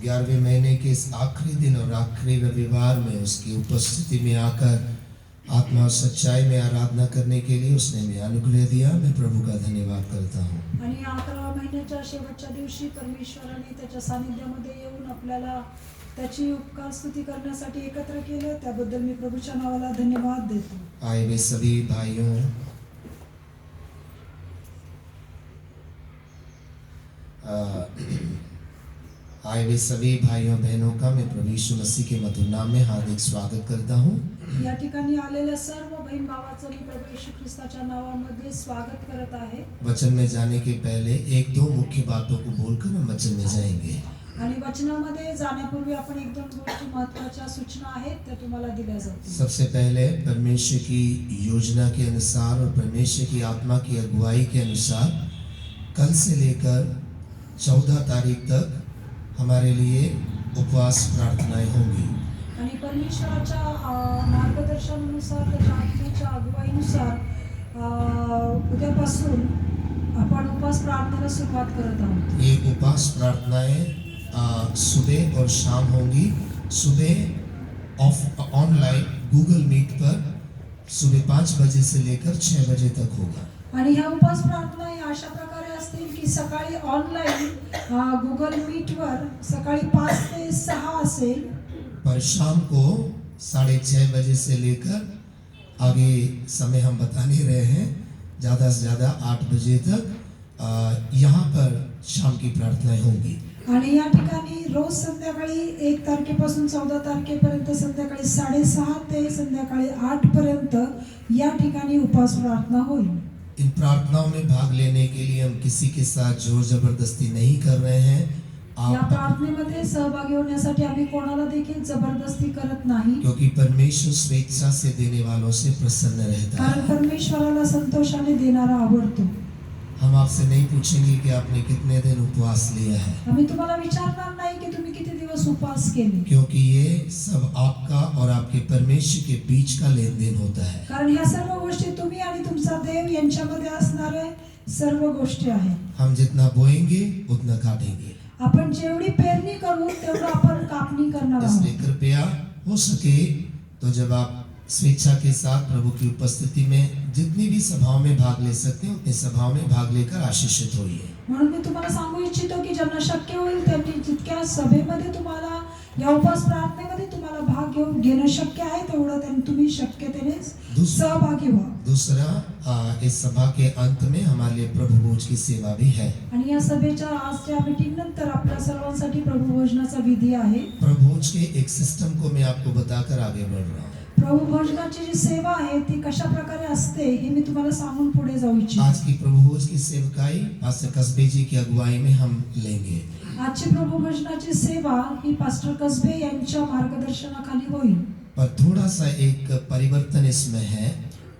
11वें महीने के इस आखिरी दिन और आखिरी रविवार में उसकी उपस्थिति में आकर आत्मा और सच्चाई में आराधना करने के लिए उसने हमें अनुग्रह दिया। मैं प्रभु का धन्यवाद करता हूँ। आणि 11व्या महिन्याच्या शेवटच्या दिवशी परमेश्वराने त्याच्या सानिध्यामध्ये येऊन आपल्याला त्याची उपकार स्तुती करण्यासाठी एकत्र केलं, त्याबद्दल मी प्रभूच्या नावाला धन्यवाद देतो। आए वे सभी भाइयों, आए वे सभी भाइयों बहनों का मैं प्रभु यीशु मसीह के मधुर नाम में हार्दिक स्वागत करता हूँ। या ठिकाणी आलेल्या सर्व बहीण भावाचं मी प्रभू येशू ख्रिस्ताच्या नावामध्ये स्वागत करत आहे। वचन में जाने के पहले एक दो मुख्य बातों को बोलकर हम वचन में जाएंगे। आणि वचनामध्ये जाण्यापूर्वी आपण एक दोन गोष्टी महत्त्वाच्या सूचना आहेत त्या तुम्हाला दिल्या जातील। सबसे पहले परमेश्वर की योजना के अनुसार और परमेश्वर की आत्मा की अगुवाई के अनुसार कल से लेकर 14 तारीख तक हमारे लिए उपवास प्रार्थनाएं होंगी। आणि परमेश्वराच्या मार्गदर्शनानुसार त्याच्या आत्म्याच्या अगुवाईनुसार उद्यापासून आपण उपवास प्रार्थनेला सुरुवात करत आहोत। ये उपवास प्रार्थनाएं सुबह और शाम होंगी। सुबह ऑनलाइन गूगल मीट पर सुबह 5 बजे से लेकर 6 बजे तक होगा। आणि ह्या उपवास प्रार्थना अशा प्रकारे असतील की सकाळी ऑनलाइन गूगल मीटवर सकाळी 5 ते 6 असेल, पर शाम को 6:30 बजे से लेकर आगे समय हम बता नहीं रहे हैं, ज़्यादा से ज़्यादा 8 बजे तक यहाँ पर शाम की प्रार्थनाएं होंगी। आणि या ठिकाणी रोज संध्याकाळी 1 तारखेपासून 14 तारखेपर्यंत संध्याकाळी 6:30 ते संध्याकाळी 8 पर्यंत या ठिकाणी उपवास प्रार्थना होईल। इन प्रार्थनाओं में भाग लेने के लिए हम किसी के साथ जोर जबरदस्ती नहीं कर रहे हैं। या प्रार्थनेमध्ये सहभागी होण्यासाठी आम्ही कोणाला देखील जबरदस्ती करत नाही, क्योंकि परमेश्वर स्वेच्छा से देने वालों से प्रसन्न रहता है। कारण परमेश्वराला संतोषाने देणारा आवडतो। हम आपसे नहीं पूछेंगे कि आपने कितने दिन उपवास लिया है, आम्ही तुम्हाला विचारणार नाही की तुम्ही किती दिवस उपवास केले, क्योंकि ये सब आपका और आपके परमेश्वर के बीच का लेन देन होता है। कारण ह्या सर्व गोष्टी तुम्ही आणि तुमचा देव यांच्यामध्ये असणारे सर्व गोष्टी आहेत। हम जितना बोएंगे उतना काटेंगे, आपण जेवढी पेरणी करू तेवढं आपण कापणी करणार आहोत। इसलिए कृपया हो सके तो जब आप स्वेच्छा के साथ प्रभु की उपस्थिति में जितनी भी सभाओं में भाग ले सकते हैं उतनी सभाओं में भाग लेकर आशीषित होइए। म्हणून मी तुम्हाला सांगू इच्छितो की ज्यांना शक्य होईल त्यांनी जितक्या सभेमध्ये तुम्हाला या उपवास प्रार्थनेमध्ये तुम्हाला भाग घेणं शक्य आहे तेवढं त्यांनी तुम्ही शक्यतेने सहभागी व्हा। दूसरा, इस सभा के अंत में हमारे लिए प्रभु भोज की सेवा भी है। आणि या सभेच्या आजच्या मीटिंग नंतर आपल्या सर्वांसाठी प्रभू भोजनाचा विधी आहे। प्रभु भोज के एक सिस्टम को मैं आपको बताकर आगे बढ़ रहा हूँ। प्रभू भोजनाची जी सेवा आहे ती कशा प्रकारे असते हे मी तुम्हाला सांगून पुढे जाऊ इच्छितो। आज की प्रभु भोज की सेवकाई पास्टर कसबे जी की अगुवाई में हम लेंगे। आजची प्रभू भोजनाची सेवा ही पास्टर कसबे यांच्या मार्गदर्शनाखाली होईल। पर थोड़ा सा एक परिवर्तन इसमें है,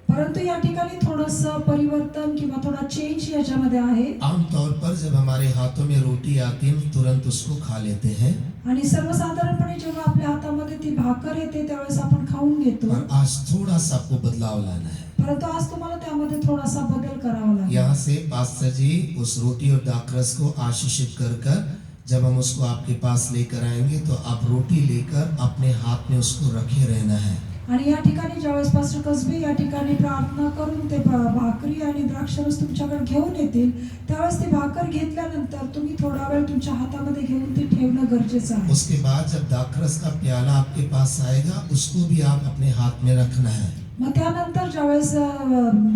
परंतु या ठिकाणी थोडंसं परिवर्तन किंवा थोडा चेंज याच्यामध्ये आहे। आमतौर पर जब हमारे हाथों में रोटी आती है हम तुरंत उसको खा लेते हैं, आणि सर्वसाधारणपणे जेव्हा आपल्या हातामध्ये ती भाकर येते त्यावेळेस आपण खाऊन घेतो, पर आज थोड़ा सा आपको बदलाव लाना है। परंतु आज तुम्हाला त्यामध्ये थोडासा बदल करावा लागेल। यहाँ से पास्टर जी उस रोटी और दाखरस को आशीषित कर जब हम उसको आपके पास लेकर आएंगे तो आप रोटी लेकर अपने हाथ में उसको रखे रहना है। आणि या ठिकाणी ज्यावेळेस पास्टर कसबे या ठिकाणी प्रार्थना करून ते भाकरी आणि द्राक्षरस तुमच्याकडे घेऊन येतील त्यावेळेस ती भाकर घेतल्यानंतर तुम्ही थोडा वेळ तुमच्या हातामध्ये घेऊन ते ठेवणं गरजेचं आहे। उसके बाद जब दाखरस का प्याला आपके पास आएगा उसको भी आप अपने हाथ में रखना है। मग त्यानंतर ज्यावेळेस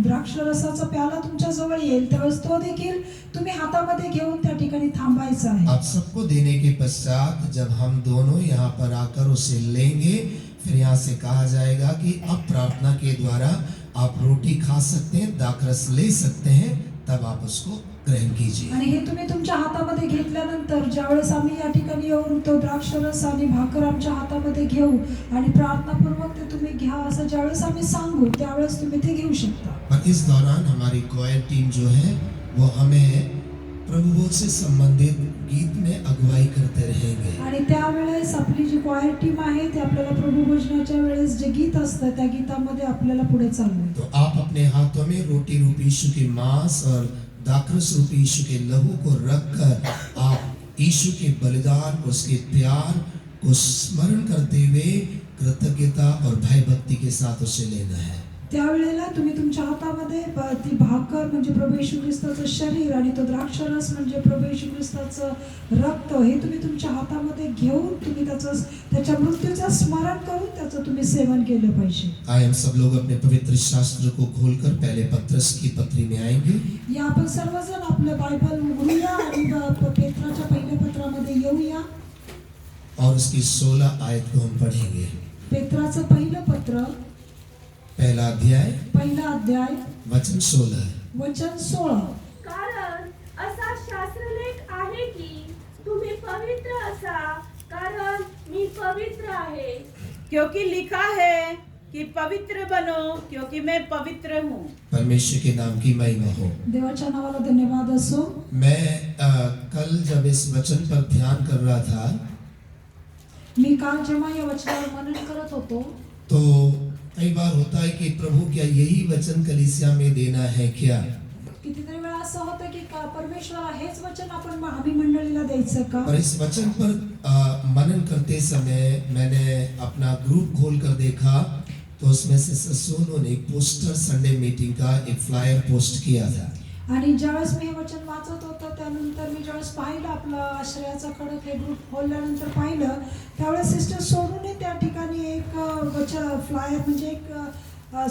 द्राक्षरसाचा प्याला तुमच्या जवळ येईल त्यावेळेस तो देखील तुम्ही हातामध्ये घेऊन त्या ठिकाणी थांबायचा आहे। आप सबको देने के पश्चात जब हम दोनों यहाँ पर आकर उसे लेंगे फिर यहाँ से कहा जाएगा कि अब प्रार्थना के द्वारा आप रोटी खा सकते हैं, दाखरस ले सकते हैं, तब आप उसको ग्रहण कीजिए। आणि हे तुम्ही तुमच्या हातामध्ये घेतल्यानंतर ज्यावेळेस आम्ही या ठिकाणी येऊन तो द्राक्षरस आणि भाकर आमच्या हातामध्ये घेऊ आणि प्रार्थनापूर्वक ते तुम्ही घ्या असं ज्यावेळेस आम्ही सांगू त्यावेळेस तुम्ही ते घेऊ शकता। पर इस दौरान हमारी कोयर टीम जो है वो हमें प्रभु भोज से संबंधित गीत में अगुवाई करते रहेंगे। आणि त्यावेळेस आपली जी क्वायर टीम आहे ते आपल्याला प्रभू भोजनाच्या वेळेस जे गीत असतं त्या गीतामध्ये आपल्याला पुढे चालवते। तो आप अपने हाथों में रोटी रूपी यीशु के मांस और दाखरस रूपी यीशु के लहू को रखकर आप यीशु के बलिदान, उसके त्याग को स्मरण करते हुए कृतज्ञता और भय भक्ति के साथ उसे लेना है। त्यावेळेला तुम्ही तुमच्या हातामध्ये ती भाकर म्हणजे प्रभू येशू ख्रिस्ताचं शरीर आणि तो द्राक्षरस म्हणजे प्रभू येशू ख्रिस्ताचं रक्त हे तुम्ही तुमच्या हातामध्ये घेऊन तुम्ही त्याच्या मृत्यूचं स्मरण करून त्याचं तुम्ही सेवन केलं पाहिजे। आइए हम सब लोग अपने पवित्र शास्त्र को खोलकर पहले पत्रस की पत्री में आएंगे। या आपण सर्वजण आपलं बायबल उघडूया आणि पेत्राच्या पहिल्या पत्रामध्ये येऊया और उसकी 16 आयत को हम पढ़ेंगे। पेत्राचं पहिलं पत्र पहला अध्याय पहिला अध्याय वचन 16। वचन 16। कारण असा शास्त्रलेख आहे की तुम्ही पवित्र असा, कारण मी पवित्र आहे। क्योंकि लिखा है कि पवित्र बनो क्योंकि मैं पवित्र हूँ। परमेश्वर के नाम की महिमा हो। देवाच्या नावाला धन्यवाद असो। मैं कल जब इस वचन पर ध्यान कर रहा था मी काल जेव्हा या वचनावर मनन करत होतो तो कई बार होता है कि प्रभु क्या यही वचन कलीसिया में देना है क्या? कितीतरी वेळा असं होतं की परमेश्वरा हेच वचन आपण आम्ही मंडळीला द्यायचं का? और इस वचन पर मनन करते समय मैंने अपना ग्रुप खोल कर देखा तो उसमें से ससुनो ने एक पोस्टर संडे मीटिंग का एक फ्लायर पोस्ट किया था। आणि ज्यावेळेस मी हे वचन वाचत होतो त्यानंतर मी ज्यावेळेस पाहिलं आपलं आश्रयाचा खडक हे ग्रुप खोलल्यानंतर पाहिलं त्यावेळेस सिस्टर सोनूने त्या ठिकाणी एक वचन फ्लायर म्हणजे एक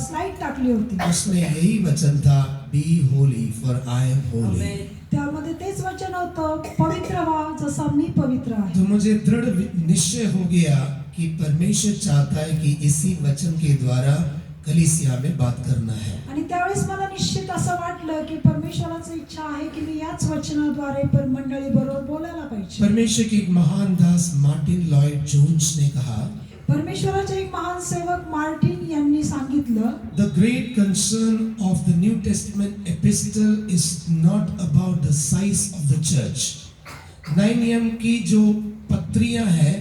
स्लाइड टाकली होती। उसमें यही वचन था, be holy for I am holy. त्यामध्ये तेच वचन होतं, पवित्र व्हा जसा मी पवित्र आहे। तो मुझे दृढ़ निश्चय हो गया कि परमेश्वर चाहता है कि इसी वचन के द्वारा कलीसिया में बात करना है। आणि त्यावेळेस मला निश्चित असं वाटलं की परमेश्वराची इच्छा आहे की मी याच वचनाद्वारे मंडळी बरोबर बोलायला पाहिजे। परमेश्वर के एक महान दास मार्टिन लॉयड जोन्स ने कहा, परमेश्वराचे एक महान सेवक मार्टिन यांनी सांगितलं, The great concern of the New Testament epistle is not about the size of the church। नए नियम की जो पत्रियां हैं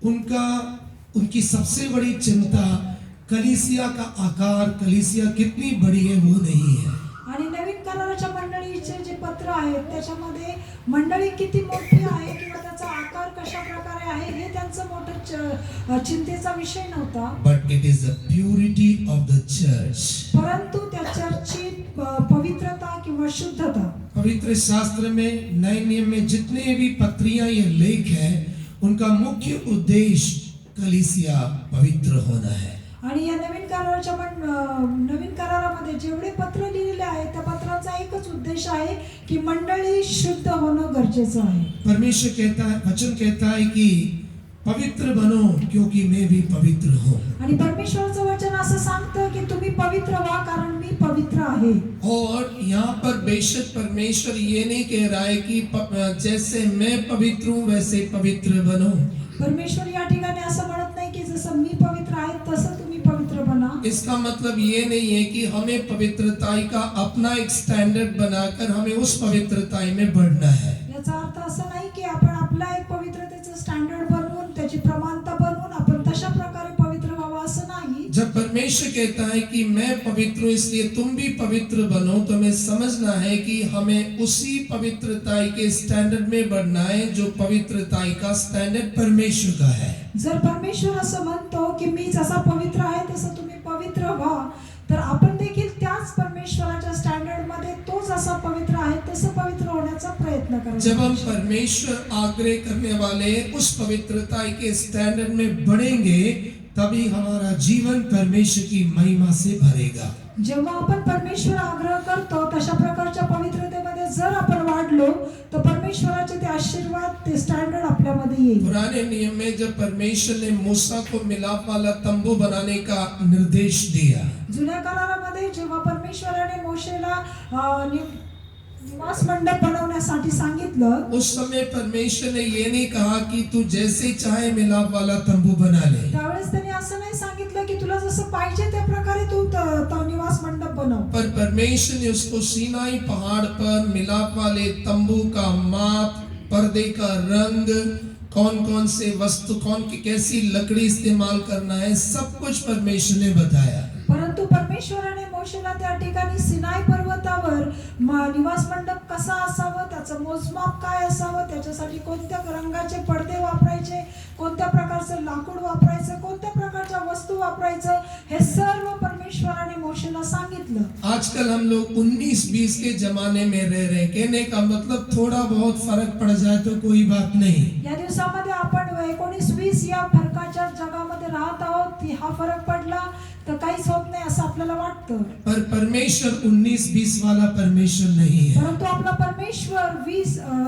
उनकी सबसे बड़ी चिंता कलीसिया का आकार, कलीसिया कितनी बड़ी है वो नहीं है। आणि नवीन कराराच्या मंडळीचे जे पत्र आहे त्याच्यामध्ये मंडळी किती मोठी आहे किंवा त्याचा आकार कशा प्रकारे आहे हे त्यांचं मोठं चिंतेचा विषय नव्हता। But it is the purity of the church। परंतु त्या चर्चची पवित्रता किंवा शुद्धता। पवित्र शास्त्र में नए नियम में जितने भी पत्रियां ये लेख हैं उनका मुख्य उद्देश्य कलीसिया पवित्र होना है। आणि या नवीन करारामध्ये जेवढे पत्र लिहिलेले आहेत त्या पत्रांचा एकच उद्देश आहे की मंडळी शुद्ध होणं गरजेचं आहे। परमेश्वर कहता है, वचन कहता है कि पवित्र बनो क्योंकि मैं भी पवित्र हूँ। आणि परमेश्वराचं वचन असं सांगतं की तुम्ही पवित्र व्हा कारण मी पवित्र आहे। और यहाँ पर बेशक परमेश्वर ये नहीं कह रहा है कि जैसे मैं पवित्र हूँ वैसे पवित्र बनो। परमेश्वर या ठिकाणी असं म्हणत नाही की जसं मी पवित्र आहे तसं तुम्ही पवित्र बना। इसका मतलब ये नहीं है कि हमें पवित्रता का अपना एक स्टैंडर्ड बनाकर हमें उस पवित्रता में बढ़ना है। याचा अर्थ असं नाही की आपण आपला एक पवित्रतेचं स्टँडर्ड बनवून त्याची प्रमाणता बनवून आपण तशा प्रकारे पवित्र व्हावं असं नाही। जब परमेश्वर कहता है कि मैं पवित्र हूँ इसलिए तुम भी पवित्र बनो तो हमें समझना है कि हमें उसी पवित्रता के स्टैंडर्ड में बढ़ना है जो पवित्रता का स्टैंडर्ड परमेश्वर का है। जर परमेश्वर असं म्हणतो की मी जसा पवित्र आहे तसं तुम्ही पवित्र व्हा तर आपण देखील त्याच परमेश्वराच्या स्टँडर्ड मध्ये तो जसा पवित्र आहे तसं पवित्र होण्याचा प्रयत्न करायचा। जब हम परमेश्वर आग्रह करने वाले उस पवित्रता के स्टैंडर्ड में बढ़ेंगे तभी हमारा जीवन परमेश्वर की महिमा से भरेगा। जेव्हा आपण परमेश्वर आग्रह करतो तशा प्रकारच्या पवित्रतेमध्ये जर आपण वाढलो तर परमेश्वराचे ते आशीर्वाद ते स्टँडर्ड आपल्यामध्ये येईल। पुराने नियम में जब परमेश्वर ने मूसा को मिलाप वाला तंबू बनाने का निर्देश दिया, जुन्या करारामध्ये जेव्हा परमेश्वराने मोशेला निवास मंडप बनवण्यासाठी सांगितलं उस समय परमेश्वर ने ये नहीं कहा कि तू जैसे चाहे मिलाप वाला तंबू बना ले। त्यावेळेस त्यांनी असं नाही सांगितलं की तुला जसं पाहिजे त्या प्रकारे तू निवास मंडप बनव। पर परमेश्वर ने उसको सीनाई पहाड़ पर मिलाप वाले तंबू का माप, पर्दे का रंग, कौन कौन से वस्तु, कैसी लकड़ी इस्तेमाल करना है, सब कुछ परमेश्वर ने बताया। परंतु परमेश्वराने मोशेला त्या ठिकाणी सिनाई पर्वतावर पर्वतावर निवास मंडप कसा असावं, त्याचं मोजमाप काय असावं, त्याच्यासाठी कोणत्या रंगाचे पडदे वापरायचे, कोणत्या प्रकारचं लाकूड वापरायचं, कोणत्या प्रकारच्या वस्तू वापरायचं, हे सर्व परमेश्वराने मोशेला सांगितलं. आजकल हम लोग 19-20 के जमाने में रह रहे हैं. कहने का मतलब थोड़ा बहुत फर्क पड़ जाए तो कोई बात नहीं. या दिवसामध्ये आपण 19-20 या फरकाच्या जगामध्ये राहत आहोत. हा फरक पडला तर काहीच होत नाही असं आपल्याला वाटतं. पर परमेश्वर 19-20 वाला परमेश्वर नहीं है. परंतु आपला परमेश्वर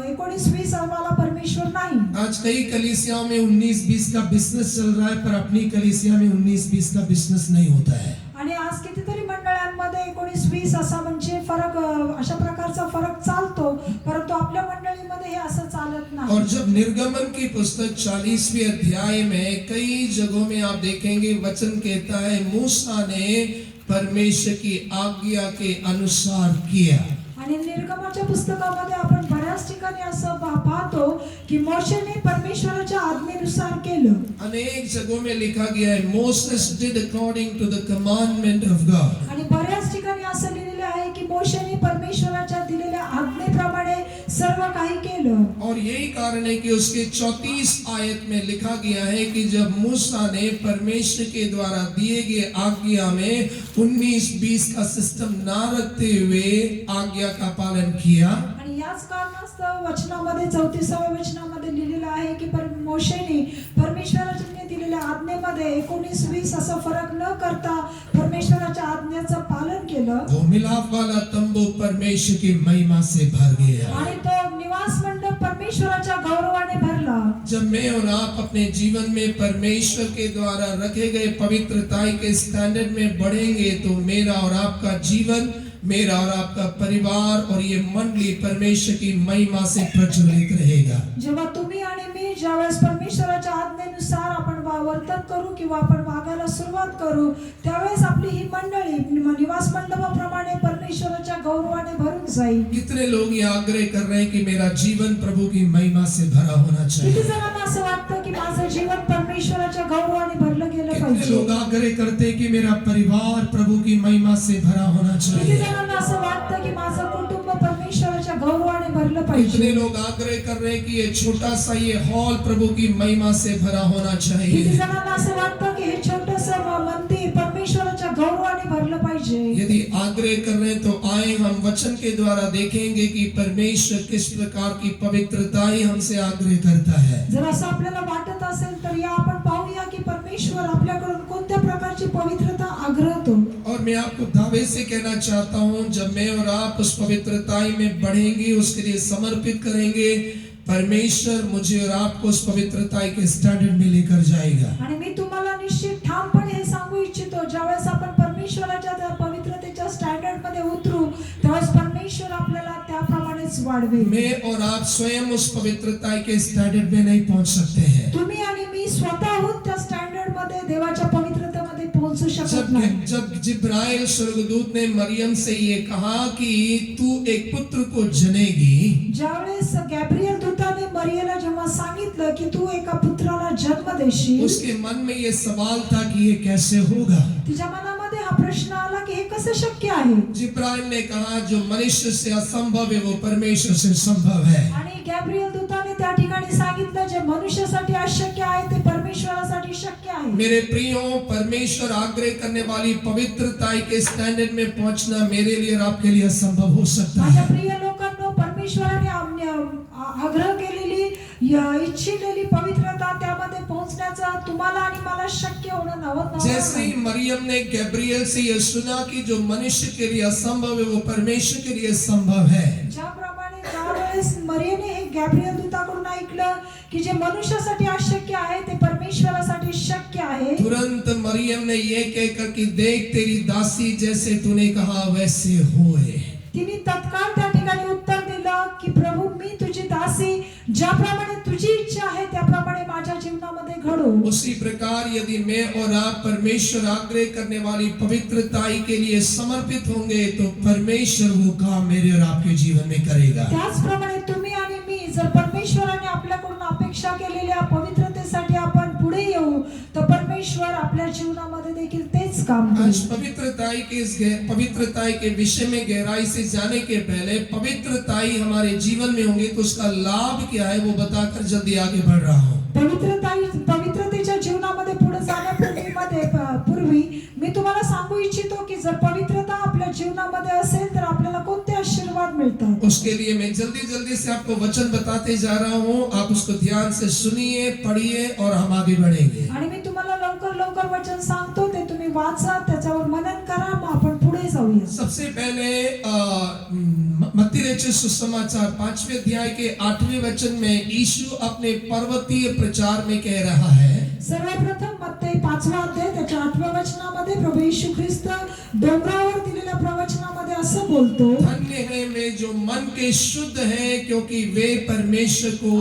19-20 वाला परमेश्वर नाही. आज कई कलीसियाओं में 19-20 का बिजनेस चल रहा है, पर अपनी कलीसिया में 19-20 का बिजनेस नहीं होता है. आणि आज कितीतरी मंडळांमध्ये 19-20 असा म्हणजे फरक, अशा प्रकारचा फरक चालतो, परंतु आपल्या मंडळीमध्ये हे असं चालत नाही. और जब निर्गमन की पुस्तक 40वें अध्याय में कई जगहों में आप देखेंगे वचन कहता है मूसा ने परमेश्वर की आज्ञा के अनुसार किया. आणि निर्गमाच्या पुस्तकामध्ये आपण बऱ्याच ठिकाणी असं पाहतो की मोशेने परमेश्वराच्या आज्ञेनुसार केलं. अनेक जगहों में लिखा गया है Moses did according to the commandment of God. आणि बऱ्याच ठिकाणी असं लिहिलेलं आहे की मोशेने परमेश्वराच्या दिलेल्या आज्ञेप्रमाणे सर्व काही केलं. और यही कारण है कि उसके 34 आयत में लिखा गया है कि जब मूसा ने परमेश्वर के द्वारा दिए गए आज्ञा में 19-20 का सिस्टम ना रखते हुए आज्ञा का पालन किया. आणि याच कारणास्तव वचनामध्ये 34व्या वचनामध्ये लिहिलेलं आहे की मोशेने परमेश्वराने दिलेल्या आज्ञेमध्ये 19-20 असा फरक न करता परमेश्वराच्या आज्ञेचं पालन केलं. वो मिलाप वाला तंबू परमेश्वर की महिमा से भर गया. आणि तो निवास मंडप परमेश्वराच्या गौरवाने भरला. जब मैं और आप अपने जीवन में परमेश्वर के द्वारा रखे गए पवित्रता के स्टैंडर्ड में बढ़ेंगे तो मेरा और आपका जीवन, मेरा और आपका परिवार और ये मंडली परमेश्वर की महिमा से प्रज्वलित रहेगा. जेव्हा तुम्ही आणि मी ज्यावेळेस परमेश्वराच्या आज्ञेनुसार आपण वर्तन करू किंवा आपण वागायला सुरुवात करू, त्यावेळेस आपली ही मंडळी निवास मंडपाप्रमाणे परमेश्वराच्या गौरवाने भरून जाईल. कितने लोग ये आग्रह कर रहे हैं कि मेरा जीवन प्रभु की महिमा से भरा होना किती चाहिए. जणांना असं वाटतं की माझं जीवन परमेश्वराच्या गौरवाने भरलं गेलं कितने पाहिजे. लोग आग्रह करते हैं कि मेरा परिवार प्रभु की महिमा से भरा होना किती चाहिए. जणांना असं वाटतं की माझं कुटुंब परमेश्वराच्या गौरवाने भरलं कितने पाहिजे. लोग आग्रह कर रहे हैं कि ये छोटा सा ये हॉल प्रभु की महिमा से भरा होना किती चाहिए. जणांना असं वाटतं की हे छोटंसं मंदिर परमेश्वराच्या गौरवाने भरलं पाहिजे. यदि आग्रह कर रहे हैं तो आए हम वचन के द्वारा देखेंगे कि परमेश्वर किस प्रकार की पवित्रता ही हमसे आग्रह करता है. जर असं आपल्याला वाटत असेल तर या आपण पाहूया की परमेश्वर आपल्याकडून कोणत्या प्रकारची पवित्रता आग्रहतो. और मैं आपको दावे से कहना चाहता हूं जब मैं और आप उस पवित्रता में बढ़ेंगे, उसके लिए समर्पित करेंगे, परमेश्वर मुझे और आपको उस पवित्रता के स्टैंडर्ड में लेकर जाएगा. आणि मी तुम्हाला निश्चित ठामपणे हे सांगू इच्छितो, ज्यावेळेस आपण परमेश्वराच्या त्या पवित्रतेच्या स्टँडर्ड मध्ये उतरू त्यावेळेस परमेश्वर आपल्याला त्याप्रमाणेच वाढवेल. मैं और आप स्वयं उस पवित्रता के स्टैंडर्ड में नहीं पहुंच सकते हैं. तुम्ही आणि मी स्वतःहून त्या स्टँडर्ड मध्ये देवाच्या पवित्रतेमध्ये पोहोचू शकत नाही. जब जिब्राइल स्वर्गदूत ने मरियम से ये कहा कि तू एक पुत्र को जनेगी, ज्यावेळेस गॅब्रिएल दूताने मरियेला जेव्हा सांगितलं की तू एका पुत्राला जन्म देशील, उसके मन में ये सवाल था कि ये कैसे होगा. तिच्या मनामध्ये हा प्रश्न आला की हे कसं शक्य आहे. जिब्राइल ने कहा जो मनुष्य से असंभव है वो परमेश्वर से संभव है. आणि गॅब्रिएल दूताने त्या ठिकाणी सांगितलं जे मनुष्यासाठी अशक्य आहे ते परमेश्वरासाठी शक्य आहे. मेरे प्रियो, परमेश्वर आग्रह करने वाली पवित्रता के स्टैंडर्ड में पहुंचना मेरे लिए और आपके लिए असंभव हो सकता माझ्या है. प्रिय लोकांनो, परमेश्वराने आग्रह केलेली इच्छिलेली पवित्रता त्यामध्ये पोहोचण्याचा तुम्हाला आणि मला शक्य होणं नव्हतं. जैसे ही मरियम ने गैब्रिएल से यह सुना कि जो मनुष्य के लिए असंभव है वो परमेश्वर के लिए संभव है, ज्याप्रमाणे त्यावेळेस मरियेने हे गॅब्रिएल दूताकडून ऐकलं की जे मनुष्यासाठी अशक्य आहे ते परमेश्वरासाठी शक्य आहे, तुरंत मरियम ने यह कहकर कि देख तेरी दासी जैसे तूने कहा वैसे होए. तिने तत्काळ त्या ठिकाणी उत्तर दिलं की प्रभू मी तुझी दासी, ज्याप्रमाणे तुझी इच्छा आहे त्याप्रमाणे माझ्या जीवनामध्ये घडो. उसी प्रकार यदि मैं और आप परमेश्वर आग्रह करने वाली पवित्रता के लिए समर्पित होंगे तो परमेश्वर वो काम मेरे और आपके जीवन में करेगा. त्याचप्रमाणे तुम्ही आणि मी जर परमेश्वराने आपल्याकडून अपेक्षा केलेल्या पवित्रतेसाठी आपण पुढे येऊ तर परमेश्वर आपल्या जीवनामध्ये देखील तेच काम आज करेल. पवित्रताई के विषय में गहराई से जाने के पहले पवित्रताई हमारे जीवन में होंगे तो उसका लाभ क्या है वो बताकर जल्दी आगे बढ़ रहा हूँ. पवित्रतेच्या जीवनामध्ये पुढे पूर्वी मी तुम्हाला सांगू इच्छितो की जर पवित्रता आपल्या जीवनामध्ये असेल तर आपल्याला कोणते आशीर्वाद मिळतात. उसके लिए मैं जल्दी से आपको वचन बताते जा रहा हूँ. आप उसको ध्यान से सुनिए, पढ़िए और हम आगे बढ़ेंगे. आणि मी तुम्हाला लवकर वचन सांगतो ते तुम्ही वाचा, त्याच्यावर मनन करा, मग आपण पुढे जाऊया. सबसे पहले मत्ती रचित सुसमाचार 5वें अध्याय के 8वें वचन में यीशु अपने पर्वतीय प्रचार में कह रहा है. सर्वप्रथम मत्ती 5वा अध्याय त्याच्या 8व्या वचनामध्ये प्रभू येशू ख्रिस्त डोंगरावर दिलेल्या प्रवचनामध्ये असं बोलतो, धन्य है वे जो मन के शुद्ध हैं क्योंकि वे परमेश्वर को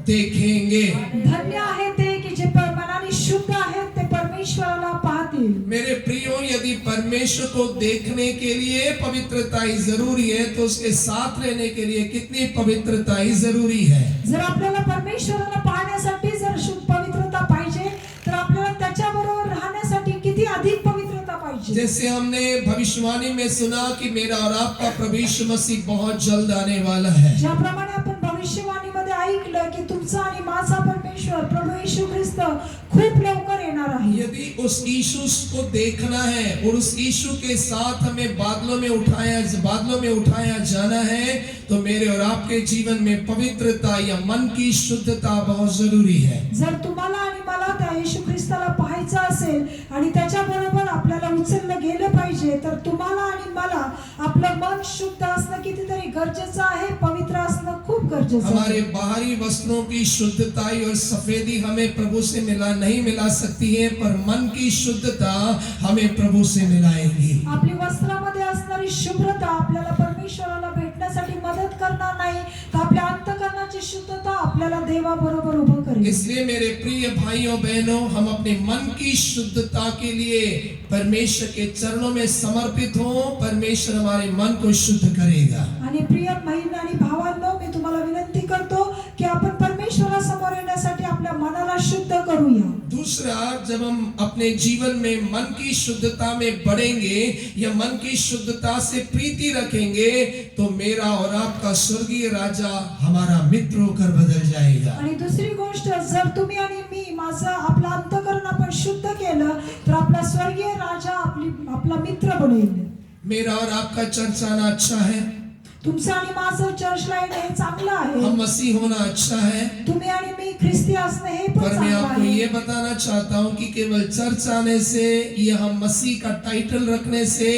देखेंगे. धन्य आहे ते की जे मनाने शुद्ध आहेत ते परमेश्वराला पाहतील. मेरे प्रियो, यदि परमेश्वर को देखने के लिए पवित्रताई जरूरी है तो उसके साथ रहने के लिए कितनी पवित्रताई जरूरी है. जर आपल्याला परमेश्वराला पाहण्यासाठी जर शुद्ध पवित्रता पाहिजे तर आपल्याला त्याच्याबरोबर राहण्यासाठी किती अधिक पवित्रता पाहिजे. जैसे हमने भविष्यवाणी में सुना कि मेरा और आपका प्रभु यीशु मसीह बहुत जल्द आने वाला है. ज्याप्रमाणे आपण भविष्यवाणीमध्ये ऐकलं की तुमचा आणि माझा परमेश्वर प्रभू येशू ख्रिस्त खूप लवकर येणार आहे. यदि उस यीशु को देखना है और उस यीशु के साथ हमें बादलों में उठाया जाना है तो मेरे और आपके जीवन में पवित्रता या मन की शुद्धता बहुत जरूरी है. जर तुम्हाला आणि मला त्या येशू ख्रिस्ताला पाहायचं असेल आणि त्याच्याबरोबर आपल्याला उचललं गेलं पाहिजे तर तुम्हाला आणि मला आपलं मन शुद्ध असणं कितीतरी गरजेचं आहे, पवित्र असणं खूप गरजेचं आहे. हमारे बाहरी वस्त्रों की शुद्धताई और सफेदी हमें प्रभु से नहीं मिला सकती है, पर मन की शुद्धता हमें प्रभु से मिलाएगी. आपली वस्त्रामध्ये असणारी शुभ्रता आपल्याला परमेश्वराला भेटण्यासाठी मदत करणार नाही, तर आपल्या अंतःकरणाची शुद्धता आपल्याला देवाबरोबर उभं करेल. इसलिए मेरे प्रिय भाइयों बहनों, हम अपने मन की शुद्धता के लिए परमेश्वर के चरणों में समर्पित हो. परमेश्वर हमारे मन को शुद्ध करेगा. आणि प्रिय बहिणी आणि भावांनो, मी तुम्हाला विनंती करतो की आपण परमेश्वरासमोर येण्यासाठी आपल्या मनाला शुद्ध करूया. दूसरा, जब हम अपने जीवन में मन की शुद्धता में बढ़ेंगे या मन की शुद्धता से प्रीति रखेंगे तो मेरा और आपका स्वर्गीय राजा हमारा मित्र होकर बदल जाएगा. आणि दुसरी गोष्ट, जर तुम्ही आणि मी माझं आपलं अंतःकरण आपण शुद्ध केलं तर आपला स्वर्गीय राजा आपला मित्र बनेल. मेरा और आपका चर्च आना अच्छा है, तुमचं आणि माझं चर्चला येणं हे चांगलं आहे. हम मसीह होना अच्छा है, तुम्ही आणि मी ख्रिस्ती असणं हे पण पर मैं चांगलं आपको आहे. ये बताना चाहता हूँ कि केवल चर्च आने से या हम मसीह का टाइटल रखने से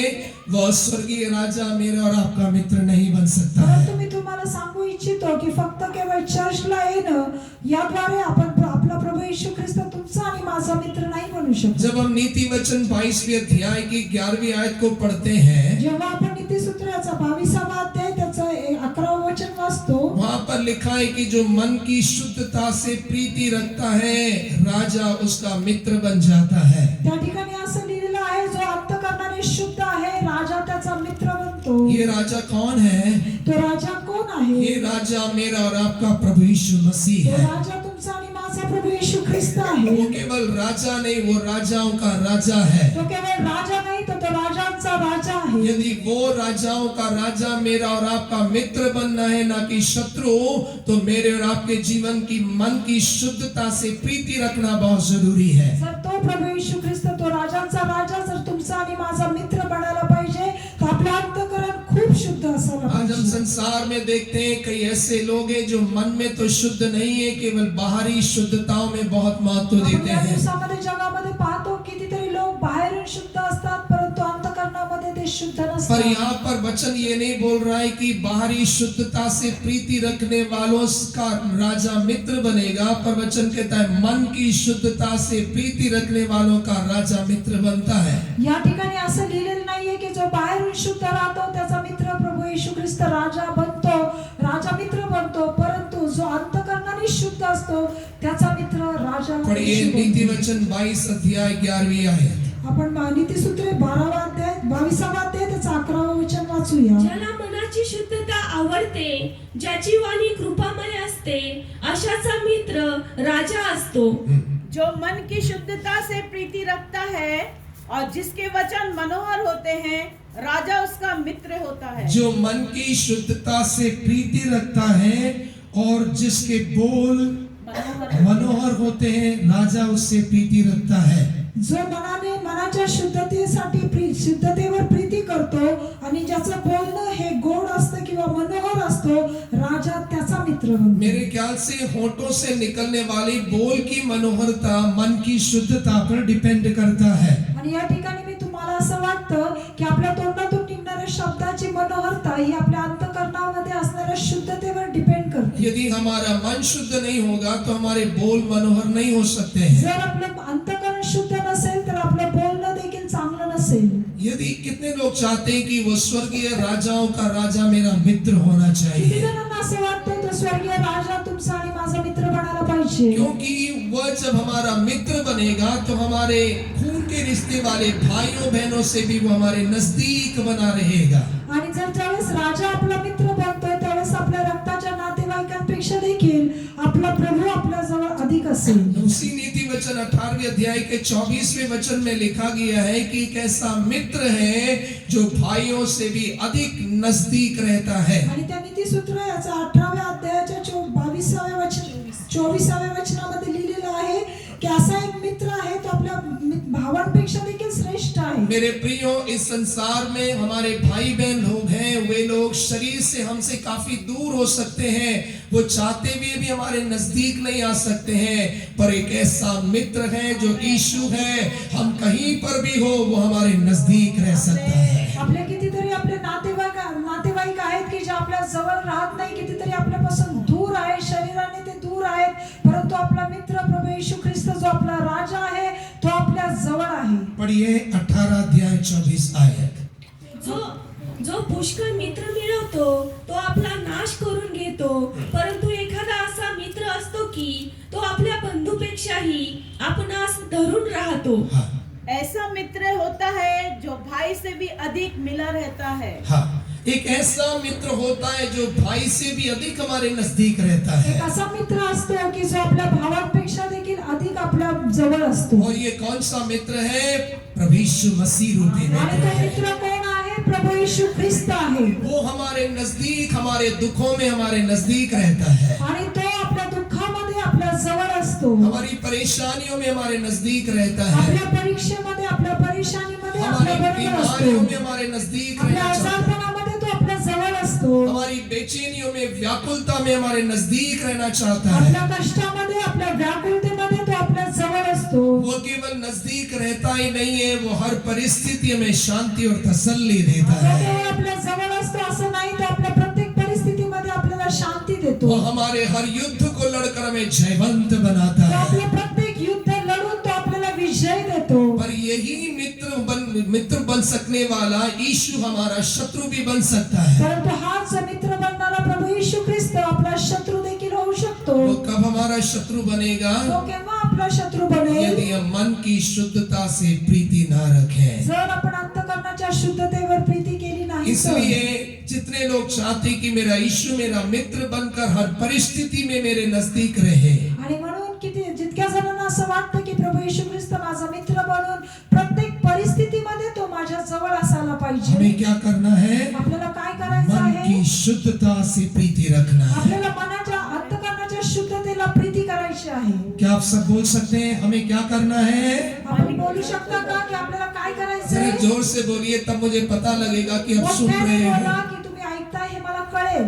वह स्वर्गीय राजा मेरा और आपका मित्र नहीं बन सकता परंतु है. मी तुम्हाला सांगू इच्छितो की फक्त केवळ चर्चला येणं याद्वारे आपण आपला प्रभू येशू ख्रिस्त तुमचा आणि माझा मित्र नाही बनू शकतो. जब हम नीति वचन 22वें अध्याय की 11वीं आयत को पढ़ते हैं, जेव्हा आपण नीतिसूत्राचा 22वा अध्याय त्याचं 11वं वचन वाचतो, वहां पर लिखा है कि जो मन की शुद्धता से प्रीति रखता है राजा उसका मित्र बन जाता है. त्या ठिकाणी असं लिहिलेलं आहे, जो अंतःकरणाने शुद्ध आहे राजा त्याचा मित्र बनतो. ये राजा कौन है? तो राजा कोण आहे? ये राजा मेरा और आपका प्रभु यीशु मसीह तो है. राजा तुमचा आणि माझा प्रभू येशू ख्रिस्त आहे. वो केवल राजा नहीं, वो राजाओं का राजा है. तो केवळ राजा नाही तर तो राजांचा राजा आहे. यदि वो राजाओं का राजा मेरा और आपका मित्र बनना है ना कि शत्रु, तो मेरे और आपके जीवन की मन की शुद्धता से प्रीति रखना बहुत जरूरी है. जर तो प्रभू येशू ख्रिस्त तो राजांचा राजा जर तुमचा आणि माझा मित्र बनायला पाहिजे तर आपलं अंतःकरण खूप शुद्ध असायला आज हम पाहिजे. संसार में देखते हैं कई ऐसे लोग हैं जो मन में तो शुद्ध नहीं है, केवल बाहरी शुद्धताओं में बहुत महत्व आपण देते या हैं. दिवसामध्ये जगामध्ये पाहतो कितीतरी लोक बाहेरून शुद्ध असतात परंतु अंतःकरणामध्ये ते शुद्ध पर नसतात. यहाँ पर वचन ये नहीं बोल रहा है कि बाहरी शुद्धता से प्रीति रखने वालों का राजा मित्र बनेगा, पर वचन कहता है मन की शुद्धता से प्रीति रखने वालों का राजा मित्र बनता है. या ठिकाणी असं लिहिलेलं नाहीये की जो बाहेरून शुद्ध राहतो त्याचा मित्र प्रभू येशू ख्रिस्त राजा बनतो, राजा मित्र बनतो, परंतु जो अंतःकरणाने शुद्ध असतो त्याचा मित्र राजा पढ़िए येशू नीति बनतो. वचन 22 अध्याय 11वीं आयत. आपण नीतिसूत्रे 12वा अध्याय 22वा अध्याय त्याचं 11वं वचन वाचूया. ज्याला मनाची शुद्धता आवडते, ज्याची वाणी कृपामय असते, अशाचा मित्र राजा असतो. जो मन की शुद्धता से प्रीति रखता है और जिसके वचन मनोहर होते हैं राजा उसका मित्र होता है। जो मन की शुद्धता से प्रीति रखता है और जिसके बोल मनोहर होते हैं राजा उससे प्रीति रखता है। जो मनाच्या शुद्धतेवर प्रीती करतो आणि ज्याचं बोलणं हे गोड असतं किंवा मनोहर असतो राजा त्याचा मित्र बनतो। मेरे ख्याल से होठों से निकलने वाली बोल की मनोहरता मन की शुद्धता पर डिपेंड करता है। आणि या ठिकाणी मी तुम्हाला असं वाटतं की आपल्या तोंडातून निघणाऱ्या शब्दाची मनोहरता ही आपल्या अंतःकरणामध्ये असणाऱ्या शुद्धतेवर डिपेंड करते। यदि हमारा मन शुद्ध नहीं होगा तो हमारे बोल मनोहर नहीं हो सकते हैं। जर आपलं अंतःकरण शुद्ध नसेल तर आपलं बोलणं देखील चांगलं नसेल। यदि कितने लोग चाहते हैं कि वो स्वर्गीय राजाओं का राजा मेरा मित्र होना किती चाहिए, जणांना असं वाटतं तो स्वर्गीय राजा तुमचा आणि माझा मित्र बनायला पाहिजे। क्योंकि वह जब हमारा मित्र बनेगा तो हमारे खून के रिश्ते वाले भाइयों बहनों से भी वो हमारे नजदीक बना रहेगा। आणि जर ज्यावेळेस राजा आपला मित्र बनतोय त्यावेळेस आपल्या रक्ताच्या नातेवाईकांपेक्षा देखील आपला प्रभू आपल्या जवळ अधिक असेल। उसी नीति वचन 18वें अध्याय के 24वें वचन में लिखा गया है कि एक ऐसा मित्र है जो भाइयों से भी अधिक नजदीक रहता है। आणि त्या नीतिसूत्र याचा 18व्या अध्यायाच्या 24व्या वचनामध्ये लिहिलेलं आहे की असा एक मित्र आहे तो आपल्या भावांपेक्षा देखील श्रेष्ठ आहे। मेरे प्रियो, इस संसार में हमारे भाई बहन लोग हैं, वे लोग शरीर से हमसे काफी दूर हो सकते हैं, वो चाहते हुए भी हमारे नजदीक नहीं आ सकते हैं, पर एक ऐसा मित्र है जो यीशु है, हम कहीं पर भी हो वो हमारे नजदीक रह सकता है। आपले कितीतरी आपले नातेवाईक आहेत की जे आपल्या जवळ राहत नाही, कितीतरी आपल्यापासून दूर आहे, शरीराने ते दूर आहेत, परंतु आपला मित्र प्रभू येशू ख्रिस्त जो आपला राजा आहे तो आपल्या जवळ आहे। पढ़िए 18 अध्याय 24 आयत। जो पुष्कळ मित्र मिळवतो तो आपला नाश करून घेतो, परंतु एखादा असा मित्र असतो की तो आपल्या बंधूपेक्षाही आपणास धरून राहतो। हाँ, ऐसा मित्र होता है जो भाई से भी अधिक मिला रहता है। हाँ, एक ऐसा मित्र होता है जो भाई से भी अधिक हमारे नजदीक रहता है। एक असा मित्र असतो की जो आपल्या भावांपेक्षा देखील अधिक आपल्या जवळ असतो। और ये कौन सा मित्र है? प्रभु यीशु मसीह रूपी आणि मित्र तो है। मित्र कोण आहे? प्रभू येशू ख्रिस्त आहे। वो हमारे नजदीक, हमारे दुखों में हमारे नजदीक रहता है, आणि तो आपल्या दुःखामध्ये आपल्या जवळ असतो, हमारी परेशानियों में हमारे नजदीक रहता है, आपल्या परीक्षेमध्ये आपल्या परेशानीमध्ये हमारी आपल्या बरोबर बीमारियों में असतो, हमारे नजदीक आपल्या रहना चाहता है, आजारपणामध्ये तो आपल्या जवळ असतो, हमारी बेचैनियों में, व्याकुलता में हमारे नजदीक रहना चाहता है। आपल्या कष्टामध्ये आपल्या व्याकुलतेमध्ये तो आपल्या जवळ असतो। वो केवल नजदीक रहता ही नहीं है, वो हर परिस्थिति में शांति और तसल्ली देता तो है। केवळ आपल्या जवळ असतो असं नाही, तो आपल्या प्रत्येक परिस्थितीमध्ये आपल्याला शांती वो देतो। हमारे हर युद्ध को लड़कर हमें जयवंत बनाता तो है। आपल्या प्रत्येक युद्ध लढून तो आपल्याला विजय देतो। पर यही मित्र बन सकने वाला यीशु हमारा शत्रु भी बन सकता है। परंतु हाच मित्र बनणारा प्रभू येशू ख्रिस्त आपला शत्रू देखील होऊ शकतो। वो कब हमारा शत्रु बनेगा? तो केव्हा आपला शत्रू बनेल? यदि हम मन की शुद्धता से प्रीति ना रखें। जर आपण अंतःकरणाच्या शुद्धतेवर प्रीती केली नाही तर। इसलिए जितने लोग चाहते कि मेरा यीशु मेरा मित्र बनकर हर परिस्थिति में मेरे नजदीक रहे, आणि म्हणून जितक्या जणांना असं वाटतं की प्रभू येशू ख्रिस्त माझा मित्र बनून प्रत्येक परिस्थितीमध्ये तो माझ्या जवळ असायला पाहिजे, हमें क्या करना है? आपल्याला काय करायचं मन आहे? की शुद्धता से प्रीति रखना है। आपल्याला मनाच्या अंतःकरणाच्या शुद्धतेला प्रीती करायची आहे। क्या आप सब बोल सकते हैं हमें क्या करना है? आपण बोलू शकता का की आपल्याला काय करायचं जरा आहे? जोर से बोलिए, तब मुझे पता लगेगा कि आप सुन मोठ्याने रहे बोला हैं। की तुम्ही ऐकताय हे मला कळेल।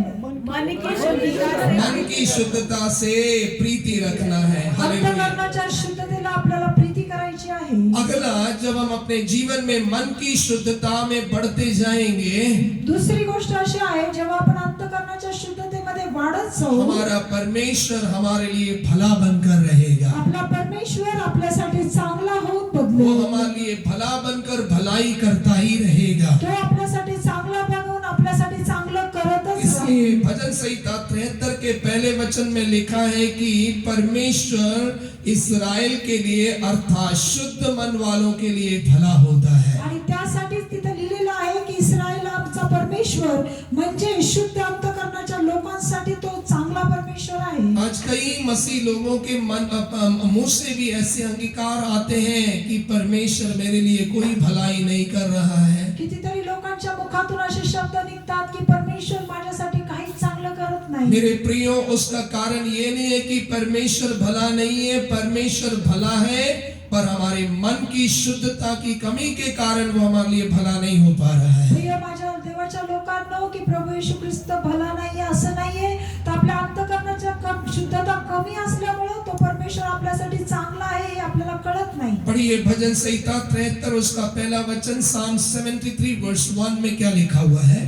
मन की शुद्धता से मन की शुद्धता से प्रीति रखना है। हालेलुया। अंतःकरणाच्या शुद्धतेला आपल्याला प्रीती करायची आहे। अगला, जब हम अपने जीवन में मन की शुद्धता में बढ़ते जाएंगे, दुसरी गोष्ट अशी आहे, जेव्हा आपण अंतःकरणाच्या शुद्धतेमध्ये वाढत जाऊ, हमारा परमेश्वर हमारे लिए भला बनकर रहेगा। आपला परमेश्वर आपल्यासाठी चांगला होऊन वो बदलेल। हमारे लिए भला बनकर भलाई करता ही रहेगा। तो आपल्यासाठी चांगला बनवून आपल्यासाठी चांगलं करतच इसलिए राहील। भजन संहिता 73 के पहले वचन में लिखा है कि परमेश्वर इस्राएल के लिए अर्थात शुद्ध मन वालों के लिए भला होता है। आणि त्यासाठीच तिथे लिहिलेलं आहे की इस्रायल आमचा परमेश्वर म्हणजे शुद्ध अंतःकरणाचा करण्याच्या लोकांसाठी तो चांगला परमेश्वर आहे. आज कई मसीह लोगों के मुंह से भी ऐसे अंगीकार आते हैं कि परमेश्वर मेरे लिए कोई भलाई नहीं कर रहा है. कितीतरी लोकांच्या मुखातून असे शब्द निघतात की परमेश्वर माझ्यासाठी काहीच चांगलं करत नाही. मेरे प्रियो, उसका कारण ये नहीं है कि परमेश्वर भला नहीं है. परमेश्वर भला है, पर हमारे मन की शुद्धता की कमी के कारण वो हमारे लिए भला नहीं हो पा रहा है. प्रिय माझ्या देवाच्या लोकांनो, की प्रभू येशू ख्रिस्त भला नाहीये असं नाहीये, तर आपल्या अंतःकरणाच्या शुद्धता कमी असल्यामुळे तो परमेश्वर आपल्यासाठी चांगला आहे हे आपल्याला कळत नाही. पढ़िए भजन संहिता 73 उसका पहला वचन, Psalm 73 वर्ष 1 में क्या लिखा हुआ है?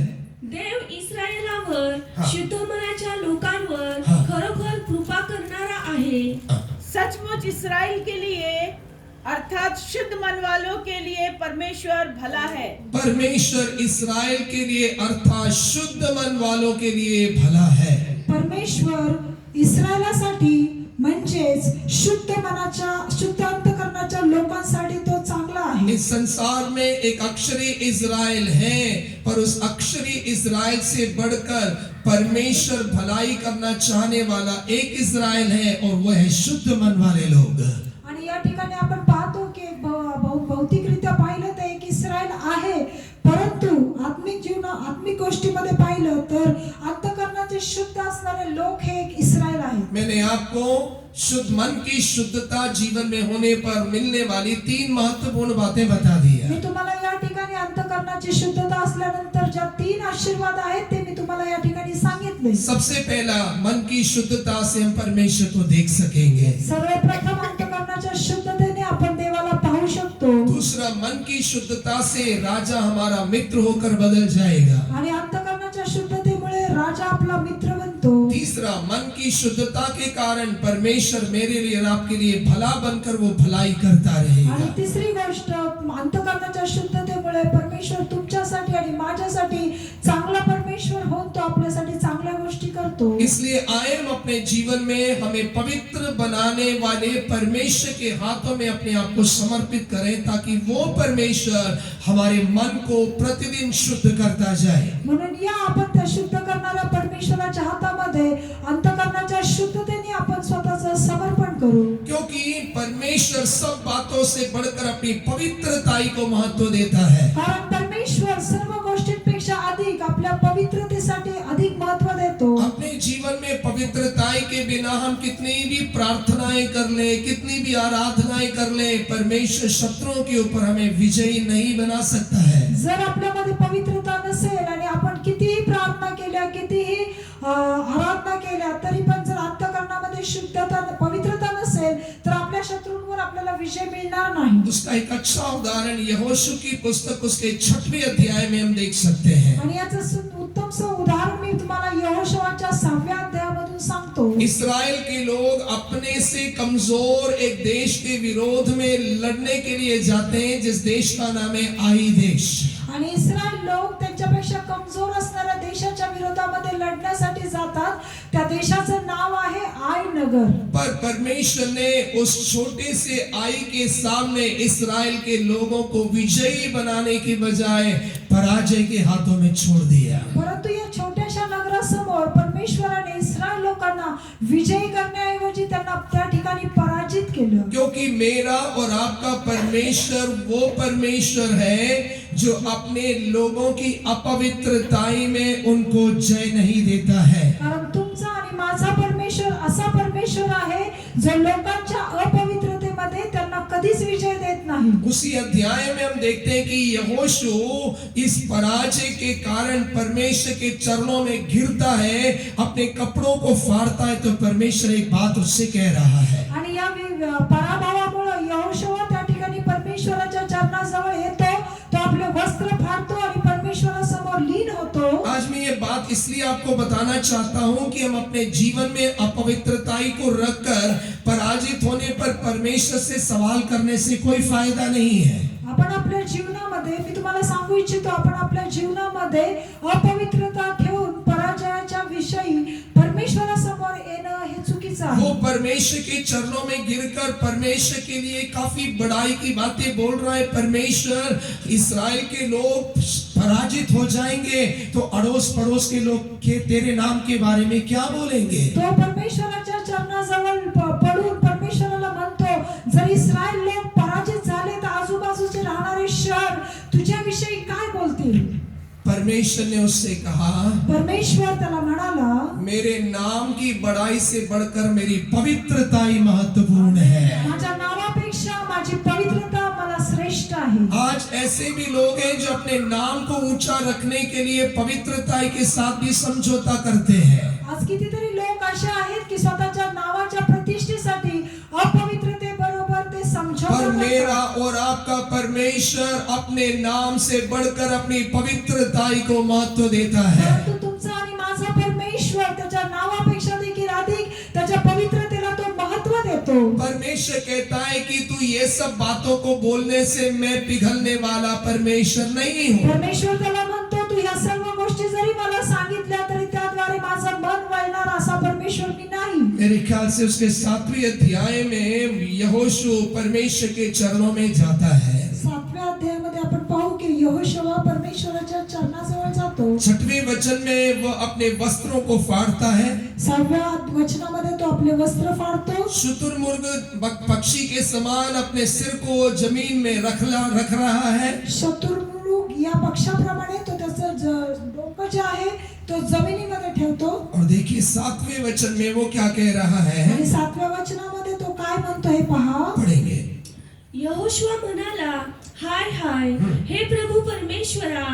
देव इस्रायलावर हा. शुद्ध मनाच्या लोकांवर हा. खरोखर कृपा करणारा आहे. सचमुच इस्राएल के लिए अर्थात शुद्ध मन वालों के लिए परमेश्वर भला है. परमेश्वर इस्राएल के लिए अर्थात शुद्ध मन वालों के लिए भला है. परमेश्वर इस्रायलासाठी म्हणजेच शुद्ध मनाच्या शुद्ध अंतःकरणाच्या लोकांसाठी तो चांगला आहे. इस संसार में एक अक्षरी इज़राइल है, पर उस अक्षरी इज़राइल से बढ़कर परमेश्वर भलाई करना चाहने वाला एक इज़राइल है, और वह है शुद्ध मन वाले लोग. आणि या ठिकाणी आपण पाहतो की भौतिकरित्या पाहिलं तर एक इस्रायल आहे, परंतु आत्मिक गोष्टीमध्ये पाहिलं तर अंतःकरणाचे शुद्ध असणारे लोक हे एक इस्रायल आहे. मैंने आपको शुद्ध मन की शुद्धता जीवन में होने पर मिलने वाली 3 महत्वपूर्ण बातें बता दी है. मी तुम्हाला या ठिकाणी अंतःकरणाची शुद्धता असल्यानंतर ज्या 3 आशीर्वाद आहेत ते मी तुम्हाला या ठिकाणी सांगितले. सबसे पहला, मन की शुद्धता से हम परमेश्वर को देख सकेंगे. सर्वप्रथम अंतःकरणाच्या शुद्धतेने आपण देवाला पाहू शकतो. दूसरा, मन की शुद्धता से राजा हमारा मित्र होकर बदल जाएगा. आणि अंतःकरणाच्या शुद्धतेमुळे राजा आपला मित्र बनतो. तीसरा, मन की शुद्धता के कारण परमेश्वर मेरे लिए और आपके लिए भला बनकर वो भलाई करता आणि रहेगा. तिसरी गोष्ट, अंतःकरणाच्या शुद्धतेमुळे परमेश्वर तुमच्यासाठी आणि माझ्यासाठी चांगला परमेश्वर होऊन तो आपल्यासाठी चांगल्या गोष्टी करतो. इसलिए आए हम अपने जीवन में हमें पवित्र बनाने वाले परमेश्वर के हाथों में अपने आप को समर्पित करें, ताकि वो परमेश्वर हमारे मन को प्रतिदिन शुद्ध करता जाए. म्हणून या आपण त्या शुद्ध करणाऱ्या परमेश्वराच्या हातामध्ये अंतःकरणाच्या शुद्धतेने आपण स्वतःचं समर्पण करू. क्योंकि परमेश्वर सब बातों से बढ़कर अपनी पवित्रताई को महत्व देता है. कारण परमेश्वर सर्व गोष्टींपेक्षा अधिक आपल्या पवित्रतेसाठी अधिक महत्त्व देतो. अपने जीवन में पवित्रताई के बिना हम कितनी भी प्रार्थनाएं कर ले, कितनी भी आराधनाएं कर ले, परमेश्वर शत्रुओं के ऊपर हमें विजयी नहीं बना सकता है. जर आपल्यामध्ये पवित्रता नसेल आणि आपण कितीही प्रार्थना केल्या, कितीही आराधना केल्या, तरी पण जर अंतःकरणामध्ये शुद्धता पवित्रता नसेल तर आपल्या शत्रूंवर आपल्याला विजय मिळणार नाही. उसका एक अच्छा उदाहरण यहोशू की पुस्तक उसके 6वें अध्याय में हम देख सकते हैं. आणि याचं उत्तम उदाहरण मी तुम्हाला यहोशुआच्या 6व्या अध्यायामधून सांगतो. इस्राएल के लोग अपने से कमजोर एक देश के विरोध में लड़ने के लिए जाते हैं, जिस देश का नाम है आई देश. आणि इस्रायल लोक त्यांच्यापेक्षा कमजोर असणाऱ्या देशाच्या विरोधामध्ये लढण्यासाठी जातात. त्या देशाचं नाव आहे आय नगर. पर परमेश्वर ने उस छोटे से आई के सामने इस्राएल के लोगों को विजयी बनाने की बजाय पराजय के हाथों में छोड़ दिया. परंतु या छोट्याशा नगरासमोर परमेश्वराने इस्रायल लोकांना विजयी करण्याऐवजी त्यांना त्या ठिकाणी पराजित केलं. क्योंकि मेरा और आपका परमेश्वर वो परमेश्वर है जो अपने लोगों की अपवित्रताई में उनको जय नहीं देता है. कारण तुमचा आणि माझा परमेश्वर असा परमेश्वर आहे जो लोकांच्या अपवित्रतेमध्ये त्यांना कधीच विजय देत नाही. उसी अध्याय में हम देखते हैं कि यहोशू इस पराजय के कारण परमेश्वर के चरणों में गिरता है, अपने कपड़ों को फाड़ता है, तो परमेश्वर एक बात उससे कह रहा है. आणि या पराभवामुळे यहोशुआ त्या ठिकाणी परमेश्वराच्या चरणाजवळ येतो. तो आपले वस्त्र फाड़तो आणि परमेश्वरासमोर लीन होतो. आज मैं ये बात इसलिए आपको बताना चाहता हूं कि हम अपने जीवन में अपवित्रताई को रखकर पराजित होने पर परमेश्वर से सवाल करने से कोई फायदा नहीं है. आपण आपल्या जीवनामध्ये, मी तुम्हाला सांगू इच्छितो, आपण आपल्या जीवनामध्ये अपवित्रता ठेवून पराजयाच्या विषयी परमेश्वरासमोर येणं हे चुकीचं आहे. वो परमेश्वर के चरणों में गिरकर परमेश्वर के लिए काफी बड़ाई की बातें बोल रहा है. परमेश्वर इस्राएल के लोग पराजित हो जाएंगे तो अड़ोस पड़ोस के लोग के तेरे नाम के बारे में क्या बोलेंगे? तो परमेश्वराच्या चरणाजवळ पडून परमेश्वराला म्हणतो, जर इस्रायल लोक पराजित झाले तर आजूबाजूचे राहणारे शहर तुझ्याविषयी काय बोलतील? परमेश्वर ने उससे कहा, परमेश्वर त्याला म्हणाला, मेरे नाम की बड़ाई से बढ़कर मेरी पवित्रता ही महत्वपूर्ण है। माझ्या नावापेक्षा माझी पवित्रता मला श्रेष्ठ आहे। आज ऐसे भी लोग हैं जो अपने नाम को ऊंचा रखने के लिए पवित्रता के साथ भी समझौता करते हैं। आज कितीतरी लोक असे आहेत की स्वतःच्या नावाच्या प्रतिष्ठेसाठी अपवित्रतेबरोबर ते समझौता पर मेरा करतात। और आपका परमेश्वर अपने नाम से बढ़कर अपनी पवित्रता को महत्व देता है। परंतु तुमचा आणि माझा परमेश्वर त्याच्या नावापेक्षा देखील अधिक त्याच्या पवित्रतेला तो महत्व देतो। परमेश्वर कहता है कि तू ये सब बातों को बोलने से मैं पिघलने वाला परमेश्वर नहीं हूँ। परमेश्वर त्याला म्हणतो, तू ह्या सर्व गोष्टी जरी मला सांगितल्या तरी त्याद्वारे माझं मन वळणार असा परमेश्वर मी नाही। मेरे ख्याल से उसके 7वें अध्याय में यहोशू परमेश्वर के चरणों में जाता है। 7व्या अध्यायामध्ये आपण पाहू की यहोशुआ परमेश्वराच्या चरणाजवळ जातो। 6वें वचन में वो अपने वस्त्रों को फाड़ता है। 7व्या वचनामध्ये तो आपले वस्त्र फाडतो। शुतुरमुर्ग पक्षी के समान अपने सिर को जमीन में रख रहा है। शतुरमुर्ग या पक्षाप्रमाणे तो त्याचं डोकं जे आहे तो जमिनीमध्ये ठेवतो। और देखिए 7वें वचन में वो क्या कह रहा है, आणि 7व्या वचनामध्ये तो काय म्हणतो हे पहा। पढ़ेंगे। यहोशुआ म्हणाला, हाय हाय हे प्रभू परमेश्वरा,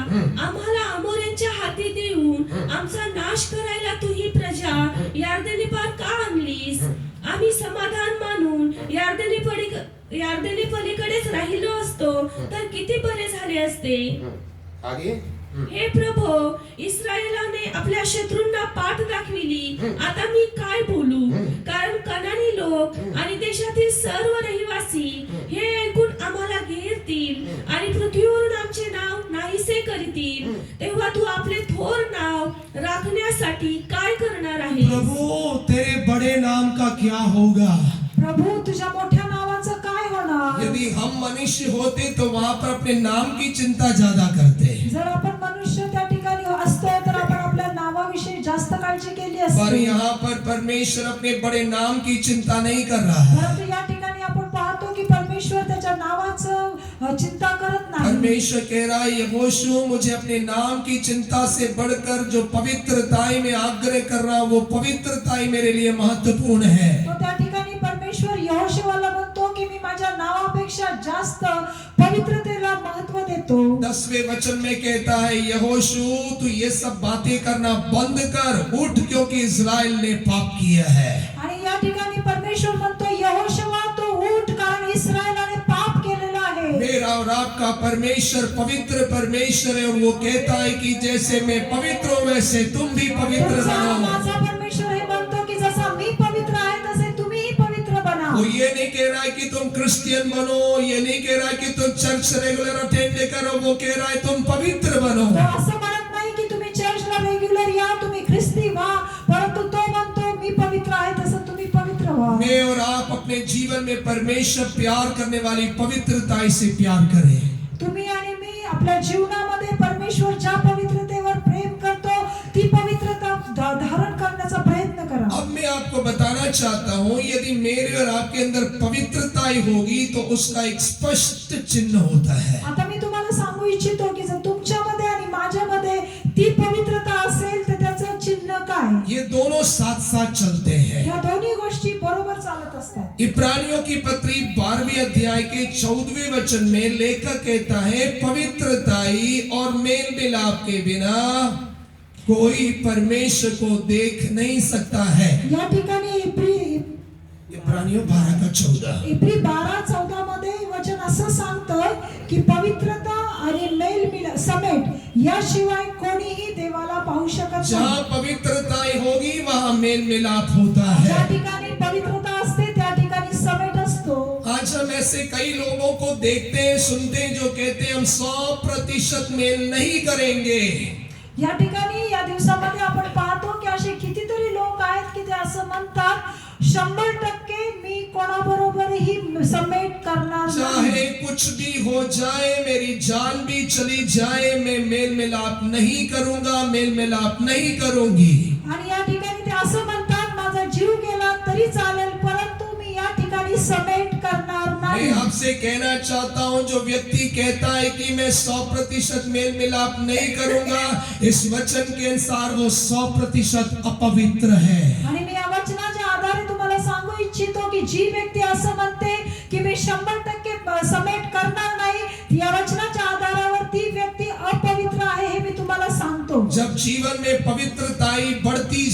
आम्हाला अमोऱ्यांच्या हाती देऊन आमचा नाश करायला तू ही प्रजा यार्दनी पार का आणलीस? आम्ही समाधान मानून यार्दनी पलीकडेच राहिलो असतो तर किती बरे झाले असते। आगे हे प्रभो, इस्रायलाने आपल्या शत्रूंना पाठ दाखविली, आता मी काय बोलू? कारण कनानी लोक आणि देशातील सर्व रहिवासी हे ऐकून आम्हाला घेरतील आणि पृथ्वीवरून आमचे नाव नाहीसे करतील। तेव्हा तू आपले थोर नाव राखण्यासाठी काय करणार आहेस? प्रभु तेरे बड़े नाम का क्या होगा? प्रभू तुझ्या मोठ्या नावाचं काय होणार? यदि हम मनुष्य होते तो वहां पर अपने नाम की चिंता ज्यादा करते। जर आपण मनुष्य त्या ठिकाणी असतो तर आपण आपल्या नावाविषयी जास्त काळजी केली पर असती। यहाँ पर परमेश्वर अपने बड़े नाम की चिंता नहीं कर रहा है। परंतु या ठिकाणी आपण पाहतो की परमेश्वर त्याच्या नावाचं चिंता करत नाही। परमेश्वर कह रहा है, यहोशू मुझे अपने नाम की चिंता से बढ़कर जो पवित्रताई में आग्रह कर रहा हूं वो पवित्रताई मेरे लिए महत्वपूर्ण है। तो त्या ठिकाणी परमेश्वर यहोशुआला म्हणतो की मी माझ्या नावापेक्षा जास्त पवित्रतेला महत्व देतो। 10वें वचन में कहता है, यहोशू तू ये सब बातें करना बंद कर, उठ क्योंकि इस्राएल ने पाप किया है। आणि या ठिकाणी परमेश्वर म्हणतो, यहोशुआ तू उठ कारण इस्रायलाने पाप केलेला आहे। मेरा और आपका परमेश्वर पवित्र परमेश्वर है और वो कहता है कि जैसे मैं पवित्र हूं वैसे तुम भी पवित्र तुमचा बनो। माझा परमेश्वर हे म्हणतो की जसा मी पवित्र आहे तसे तुम्हीही पवित्र बना। वो ये नहीं कह रहा है कि तुम क्रिश्चियन बनो, ये नहीं कह रहा है कि तुम चर्च रेगुलर अटेंड करो, वो कह रहा है तुम पवित्र बनो। तो असं म्हणत नाही की तुम्ही चर्चला रेग्युलर या, तुम्ही ख्रिस्ती व्हा, परंतु तो म्हणतो मी पवित्र आहे तसं तुम्ही पवित्र व्हा। मैं और आप अपने जीवन में परमेश्वर प्यार करने वाली पवित्रता से प्यार करें। तुम्ही आणि मी आपल्या जीवनामध्ये परमेश्वर ज्या पवित्रतेवर प्रेम करतो ती पवित्रता धारण करण्याचा प्रयत्न करा। अब मैं आपको बताना चाहता हूँ, यदि मेरे और आपके अंदर पवित्रता होगी तो उसका एक स्पष्ट चिन्ह होता है। आता मी तुम्हाला सांगू इच्छितो की जर तुमच्यामध्ये आणि माझ्यामध्ये ती पवित्रता असेल तर त्याचं चिन्ह काय? ये दोनों साथ साथ चलते हैं। या दोन्ही गोष्टी बरोबर चालत असतात। इब्रानियों की पत्री 12वें अध्याय के 14वें वचन में लेखक कहता है, पवित्रताई और मेल मिलाप के बिना कोई परमेश्वर को देख नहीं सकता है। या ठिकाणी इब्रानियों 12:14 इब्री 12:14 मध्ये वचन असं सांगतं की पवित्रता आणि मेल समेट याशिवाय कोणीही देवाला पाहू शकत जहाँ नाही। पवित्रताई होगी वहाँ मेल मिलाप होता ज्या है। ठिकाणी पवित्रता असते त्या ठिकाणी समेट असतो। आज हम ऐसे कई लोगों को देखते हैं, सुनते हैं, जो कहते हैं हम 100% मेल नहीं करेंगे। या ठिकाणी या दिवसामध्ये आपण पाहतो की असे कितीतरी लोक आहेत की ते असं म्हणतात 100% मी कोणाबरोबरही समेट करणार चाहे नाही। कुछ भी हो जाए, मेरी जान भी चली जाए, मैं मेल मिलाप नहीं करूंगा, मेल मिलाप नहीं करूंगी। आणि या ठिकाणी ते असं म्हणतात, माझा जीव गेला तरी चालेल, परंतु मी या ठिकाणी समेट करणार नाही. मैं आपसे कहना चाहता हूं, जो व्यक्ति कहता है कि मैं 100% मेल मिलाप नहीं करूंगा, इस वचन के अनुसार वो 100% अपवित्र है। आणि मी या वचनाच्या आधारे तुम्हाला सांगू इच्छितो की जी व्यक्ती असं म्हणते की मी 100% समेट करणार नाही, या वचनाच्या आधारावर ती व्यक्ती अपवित्र आहे हे मी तुम्हाला सांगतो. जब जीवन में पवित्रताई बढ़ती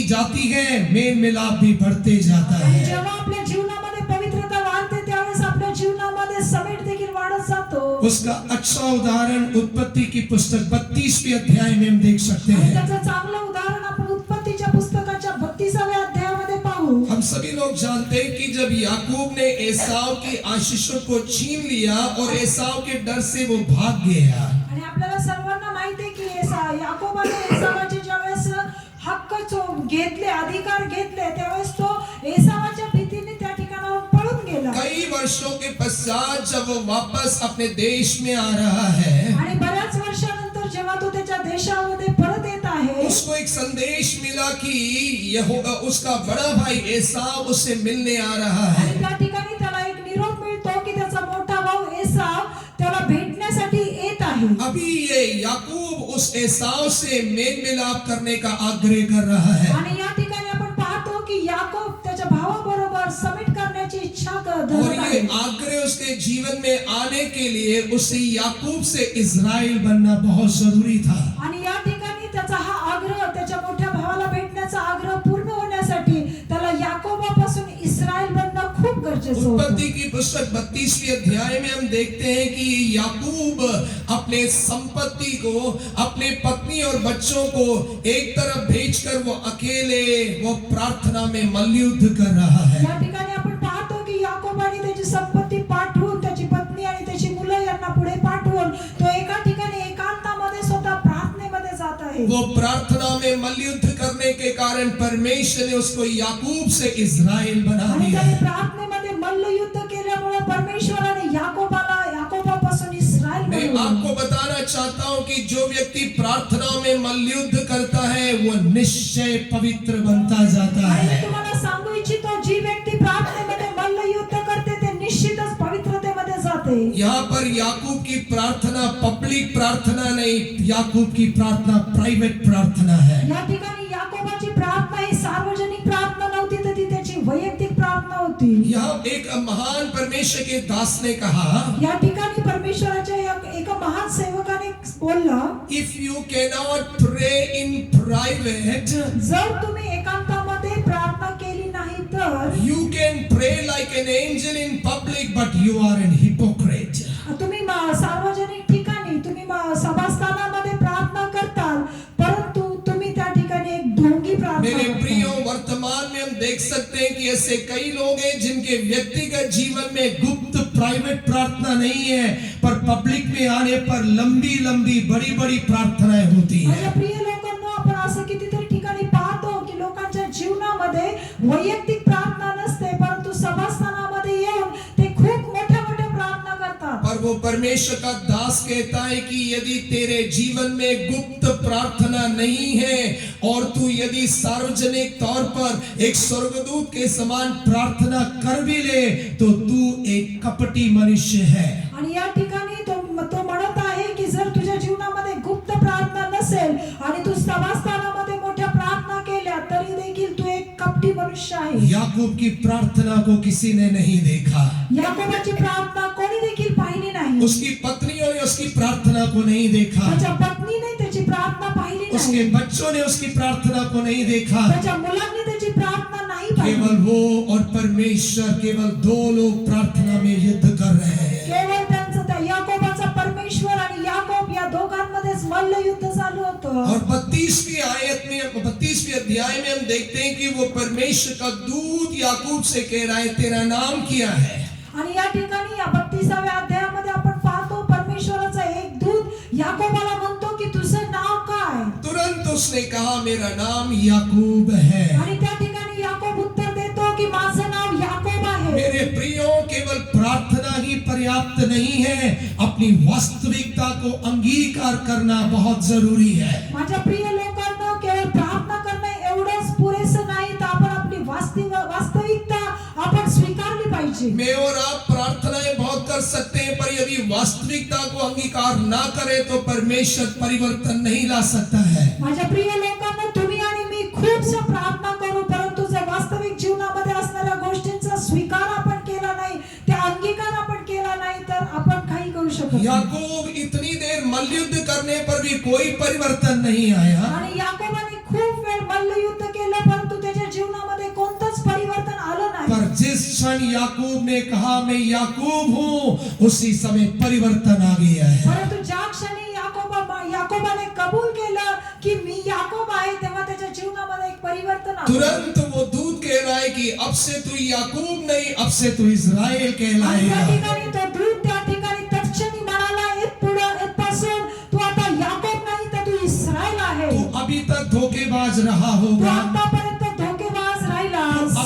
जाती है, मेल मिलाप भी बढ़ते जाता आणि है। जेव्हा आपल्या जीवनामध्ये पवित्रता वाढते त्यावेळेस आपल्या जीवनामध्ये समेट देखील वाढत जातो. उसका अच्छा उदाहरण उत्पत्ति की पुस्तक 32वें अध्याय में हम देख सकते आणि हैं। त्याचं चांगलं उदाहरण आपण उत्पत्तीच्या पुस्तकाच्या 32व्या अध्यायामध्ये पाहू. हम सभी लोग जानते हैं कि जब याकूब ने एसाव की आशीषों को छीन लिया और एसाव के डर से वो भाग गया, आणि आपल्याला सर्वांना माहिती आहे की याकोबाने एसावाचे ज्यावेळेस हक्क घेतले, अधिकार घेतले, त्यावेळेस तो एसावाच्या भीतीने त्या ठिकाणावर पळून गेला. कई वर्षों के पश्चात जब वो वापस अपने देश में आ रहा है, आणि बऱ्याच वर्षानंतर जेव्हा तो त्याच्या देशामध्ये परत येत आहे, उसको एक संदेश मिला कि उसका बड़ा भाई एसाव उससे मिलने आ रहा है। आणि त्या ठिकाणी त्याला एक निरोप मिळतो की त्याचा मोठा भाऊ एसाव त्याला भेटण्यासाठी येत आहे. अभी ये याकूब उस एसाव से मेल मिलाप करने का आग्रह कर रहा है। आणि या ठिकाणी आपण पाहतो की याकोब त्याच्या भावाबरोबर समिट करण्याची इच्छा और धरत ये आहे. आग्रह उसके जीवन में आने के लिए उसे याकूब से इज़राइल बनना बहुत जरूरी था। आणि या ठिकाणी त्याचा हा आग्रह, त्याच्या मोठ्या भावाला भेटण्याचा आग्रह पूर्ण होण्यासाठी त्याला याकोबापासून इस्रायल बनणं खूप गरजेचं होतं. उत्पत्ति की पुस्तक 32वें अध्याय में हम देखते हैं कि याकूब अपने संपत्ति को, अपने पत्नी और बच्चों को एक तरफ भेजकर वो अकेले वो प्रार्थना में मल्लयुद्ध कर रहा है। या ठिकाणी आपण पाहतो की याकोबाने त्याची संपत्ती पाठवून, त्याची पत्नी आणि त्याची मुलं यांना पुढे पाठवून तो एका ठिकाणी एकांतामध्ये स्वतः प्रार्थनेमध्ये जात आहे. वो प्रार्थना में मल्लयुद्ध करने के कारण परमेश्वर ने उसको याकूब से इज़राइल बना आणि दिया। त्याने प्रार्थनेमध्ये मल्लयुद्ध केल्यामुळे परमेश्वराने याकोबापासून इस्रायल मैं बनवलं. आपको बताना चाहता हूं कि जो व्यक्ति प्रार्थना में मल्लयुद्ध करता है वो निश्चय पवित्र बनता जाता आणि मी है। तुम्हाला सांगू इच्छितो, जी व्यक्ती प्रार्थनेमध्ये मल्लयुद्ध करते ते निश्चितच पवित्रतेमध्ये जाते. यहाँ पर याकूब की प्रार्थना पब्लिक प्रार्थना नहीं, याकूब की प्रार्थना प्राइवेट प्रार्थना है। या ठिकाणी याकोबाची प्रार्थना ही सार्वजनिक प्रार्थना नव्हती, तर ती त्याची वैयक्तिक प्रार्थना होती. यहाँ एक महान परमेश्वर के दास ने कहा, या ठिकाणी परमेश्वराच्या एका महान सेवकाने बोलला, if you cannot pray in private, जर तुम्ही एकांतामध्ये प्रार्थना केली नाही तर you can pray like an angel in public but you are a hypocrite. तुम्ही सार्वजनिक ठिकाणी तुम्ही सभास्थानामध्ये प्रार्थना करताल, परंतु तुम्ही त्या ठिकाणी एक ढोंगी प्रार्थना मेरे करताल. प्रियो, वर्तमान में हम देख सकते हैं कि ऐसे कई लोग हैं जिनके व्यक्तिगत जीवन में गुप्त प्राइवेट प्रार्थना नहीं है, पर पब्लिक में आने पर लंबी लंबी बड़ी बड़ी प्रार्थनाएं होती माझ्या हैं। प्रिय लोकांनो, आपण असं कितीतरी ठिकाणी पाहतो की लोकांच्या जीवनामध्ये वैयक्तिक प्रार्थना नसते, परंतु सभास्थानामध्ये येऊन ते खूप मोठ्या मोठ्या प्रार्थना करतात. पर वो परमेश्वर का दास कहता है कि यदि तेरे जीवन में गुप्त प्रार्थना नहीं है और तू यदि सार्वजनिक तौर पर एक स्वर्गदूत के समान प्रार्थना कर भी ले तो तू एक कपटी मनुष्य है। आणि या ठिकाणी तो म्हणत आहे की जर तुझ्या जीवनामध्ये गुप्त प्रार्थना नसेल आणि तू सभास्थानामध्ये मोठ्या प्रार्थना केल्या तरी देखील तू एक कपटी मनुष्य आहे. याकूब की प्रार्थना को किसी ने नहीं देखा, याकोबाची प्रार्थना कोणी देखील पाहिली नाही. उसकी पत्नियों ने उसकी प्रार्थना को नहीं देखा, त्याच्या पत्नीने त्याची प्रार्थना पाहिली नाही, उसके बच्चों ने उसकी प्रार्थना को नहीं देखा। त्याच्या मुलांनी त्याची प्रार्थना नाही पाहिली. केवल वो और परमेश्वर, केवल दो लोग प्रार्थना में युद्ध कर रहे हैं। केवळ त्यांचं त्या याकोबाचा परमेश्वर आणि याकोब या दोघांमध्येच मल्लयुद्ध चालू होतं. और 32वीं आयत में, 32वें अध्याय में हम देखते हैं कि वो परमेश्वर का दूत याकूब से कह रहा है, तेरा नाम क्या है? आणि या ठिकाणी या 32व्या अध्यायामध्ये आपण पाहतो परमेश्वराचा एक दूत याकोबाला म्हणतो की तुझं नाव काय? तुरंत उसने कहा, मेरा नाम याकूब है। आणि त्या ठिकाणी याकोब उत्तर देतो की माझं नाव याकोब आहे. मेरे प्रियो, केवल प्रार्थना ही पर्याप्त पर्याप्त नहीं है, अपनी वास्तविकता को अंगीकार करना बहुत जरूरी है। माझ्या प्रिय लोकांनो, केवळ प्रार्थना करणं एवढंच पुरेसं नाही, तर आपण आपली वास्तविकता आपण स्वीकारली पाहिजे. मैं और आप प्रार्थनाएं बहुत कर सकते हैं, पर यदि वास्तविकता को अंगीकार ना करें तो परमेश्वर परिवर्तन नहीं ला सकता है। माझ्या प्रिय लोकांनो, तुम्ही आणि मी खूपसा प्रार्थना करू, परंतु जर वास्तविक जीवनामध्ये असणाऱ्या गोष्टींचा स्वीकार आपण केला नाही, त्या अंगीकार आपण केला नाही, तर आपण काही करू शकत नाही. याकूब इतनी देर मल्लयुद्ध करने पर भी कोई परिवर्तन नहीं आया। आणि याकोबाने खूप वेळ मल्लयुद्ध केलं, परंतु त्याच्या जीवनामध्ये कोणतंच परिवर्तन आलं नाही. पर जिस क्षण याकूब ने कहा मैं याकूब हूँ, उसी समय परिवर्तन आ गया है। परंतु ज्या क्षणी याकोबाने कबूल केलं की मी याकोब आहे, तेव्हा त्याच्या जीवनामध्ये एक परिवर्तन आलं. तुरंत वो दूत कह रहा है कि अब से तू याकूब नहीं, अब से तू इस्राएल आणि त्या कहलाएगा। ठिकाणी तो दूत त्या ठिकाणी तत्क्षणी म्हणाला, इथपासून तू आता याकोब नाही, तर तू इस्राएल आहे. तू अभी तक धोखेबाज रहा तू होगा, आतापर्यंत धोकेबाज राहिलास.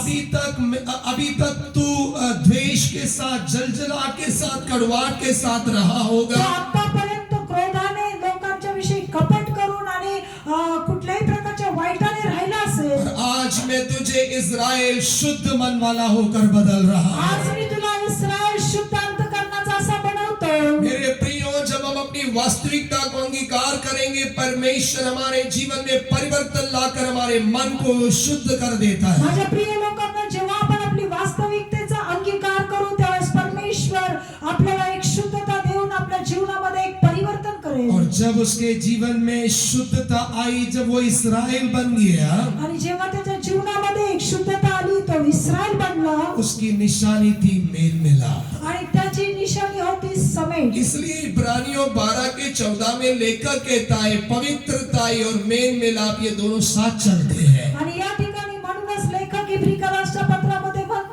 अभी तक तू द्वेष के साथ, जलजलाहट के साथ, कड़वाहट के साथ रहा तू होगा। आतापर्यंत क्रोधाने, लोकांच्या विषयी कपट करून आणि कुठल्याही प्रकारच्या वाईटाने राहिला असेल. और आज मैं तुझे इस्राएल शुद्ध मन वाला होकर बदल रहा आज हूं। मी तुला इस्राएल शुद्ध अंतःकरणाचा असा बनवतो. मेरे प्रियो, जब हम अपनी वास्तविकता को अंगीकार करेंगे, परमेश्वर हमारे जीवन में परिवर्तन लाकर हमारे मन को शुद्ध कर देता है। माझ्या प्रिय लोकांना, जेव्हा आपण आपली वास्तविकतेचा अंगीकार करू, त्यावेळेस परमेश्वर आपल्याला एक शुद्धता देऊन आपल्या जीवनामध्ये एक परिवर्तन करेल. और जब उसके जीवन में शुद्धता आई, जब वो इस्राएल बन गया, आणि जेव्हा त्याच्या जीवनामध्ये एक शुद्धता आली, तो इस्राएल बनला. उसकी निशानी थी मेल मिलाप। आणि त्याची निशाणी होती समेट. इसलिए इब्रानियों 12 के 14 में लेखक कहता है पवित्रता और मेल मिलाप ये दोनों साथ चलते हैं। आणि या ठिकाणी म्हणूनच लेखक इब्रिकरांच्या पत्रामध्ये म्हणतो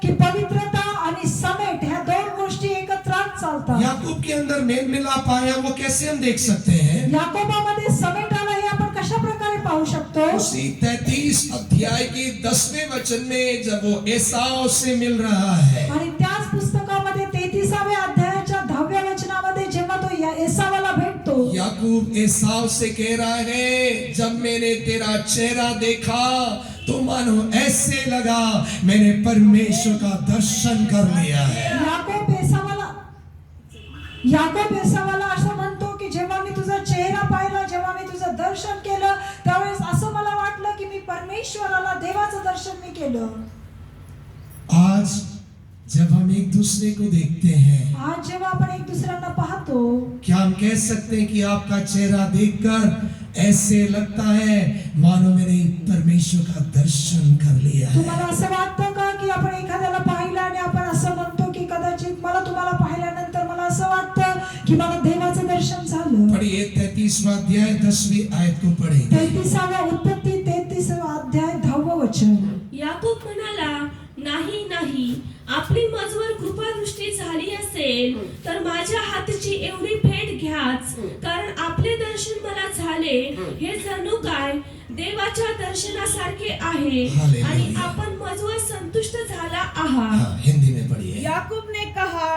की पवित्रता आणि समेट ह्या दोन गोष्टी एकत्रच चालतात. याकूब के अंदर मेल मिलाप आया, वो कैसे हम देख सकते हैं? याकोबामध्ये समेट आला, हे आपण कशा प्रकारे पाहू शकतो? उसी 33 अध्याय के 10वें वचन में जब वो एसाव से मिल रहा है, आणि त्याच पुस्तकामध्ये 33व्या अध्यायाच्या 10व्या वचनामध्ये जेव्हा तो एसावाला भेटतो, याकूब एसाव से कह रहा है जब मैंने तेरा चेहरा देखा तो मानो ऐसे लगा मैंने परमेश्वर का दर्शन कर लिया है। याकोब एसावाला असं म्हणतो की जेव्हा मी तुझा चेहरा पाहिला, जेव्हा मी तुझं दर्शन केलं, त्यावेळेस असं मला वाटलं की मी परमेश्वराला, देवाचं दर्शन मी केलं. आज जब हम एक दूसरे को देखते हैं, आज जेव्हा आपण एक दुसऱ्यांना पाहतो, क्या हम कह सकते हैं कि आपका चेहरा देखकर ऐसे लगता है मानो मैंने परमेश्वर का दर्शन कर लिया है? तुम्हाला असं वाटतं का की आपण एखाद्याला पाहिलं आणि आपण असं म्हणतो की कदाचित मला तुम्हाला पाहिल्यानंतर मला असं वाटतं की मला देवाचं दर्शन झालं? पढ़िए 33वां अध्याय 10वीं आयत को पढ़ेंगे। 33व्या उत्पत्ती 33वा अध्याय 10वं वचन. याकूब म्हणाला, नाही नाही, आपली माझवर कृपादृष्टी झाली असेल तर माझ्या हातची एवढी भेट घ्याच, कारण आपले दर्शन मला झाले हे जणू काय देवाच्या दर्शनासारखे आहे आणि आपण माझवर संतुष्ट झाला आहात. हाँ, हिंदी में पढ़िए। याकूब ने कहा,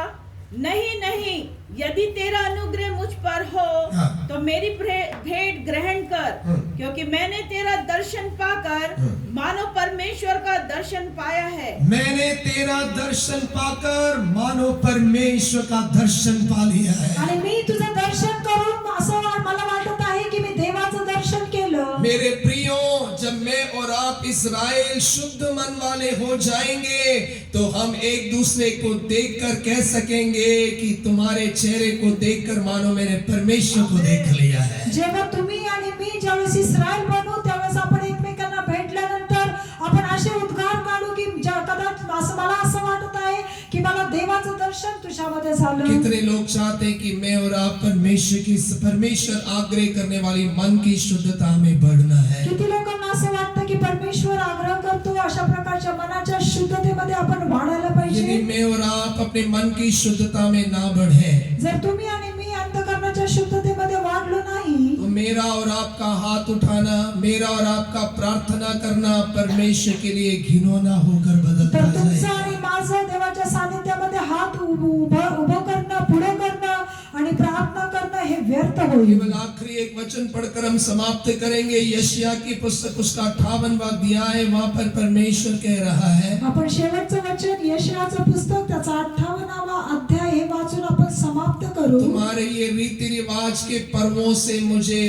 नहीं नहीं, यदि तेरा अनुग्रह मुझ पर हो हाँ। तो मेरी भेंट ग्रहण कर, क्योंकि मैंने तेरा दर्शन पाकर मानो परमेश्वर का दर्शन पाया है। मैंने तेरा दर्शन पाकर मानो परमेश्वर का दर्शन पा लिया है। आणि मी तुझं दर्शन करून असं मला वाटत आहे की मी देवाचं दर्शन केलं. मेरे प्रियो, जब मैं और आप इस्राएल शुद्ध मन वाले हो जाएंगे तो हम एक दूसरे को देखकर कह सकेंगे कि तुम्हारे चेहरे को देखकर मानो मैंने परमेश्वर को देख लिया है। जेव्हा तुम्ही आणि मी ज्यावेळेस इस्रायल बनू, त्यावेळेस आपण एकमेकांना भेटल्यानंतर आपण असे उद्गार काढू की कदाचित मला असं वाटत आहे की मला देवाचं दर्शन तुझ्यामध्ये झालं. कितने लोग चाहते हैं कि मैं और आप परमेश्वर आग्रह करने वाली मन की शुद्धता में बढ़ना है? किती लोकांना असं वाटतं की परमेश्वर आग्रह करतो अशा प्रकारच्या मनाच्या शुद्धतेमध्ये आपण वाढायला यदि पाहिजे. मैं और आप अपने मन की शुद्धता में ना बढ़े जर तुम्ही आणि मी अंतःकरणाच्या शुद्धतेमध्ये वाढलो नाही, तो मेरा और आपका हाथ उठाना, मेरा और आपका प्रार्थना करना परमेश्वर के लिए घिनौना होकर तर बदलता तुमचं जाएगा। आणि माझं देवाच्या सानिध्यामध्ये हात उभं करणं, पुढे करणं आणि प्रार्थना करणं हे व्यर्थ होईल. केवल आखिरी एक वचन पढ़कर हम समाप्त करेंगे. यशायाह की पुस्तक उसका 58वां अध्याय, वहां पर परमेश्वर कह रहा है, आपण शेवटचं वचन यशायाहचं पुस्तक त्याचा 58वा अध्याय हे वाचून आपण समाप्त करू. तुम्हारे ये रीति रिवाज के पर्वों से मुझे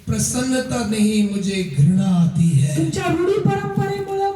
प्रसन्नता नहीं, मुझे घृणा आती है. तुमच्या रूढी परंपरेमुळे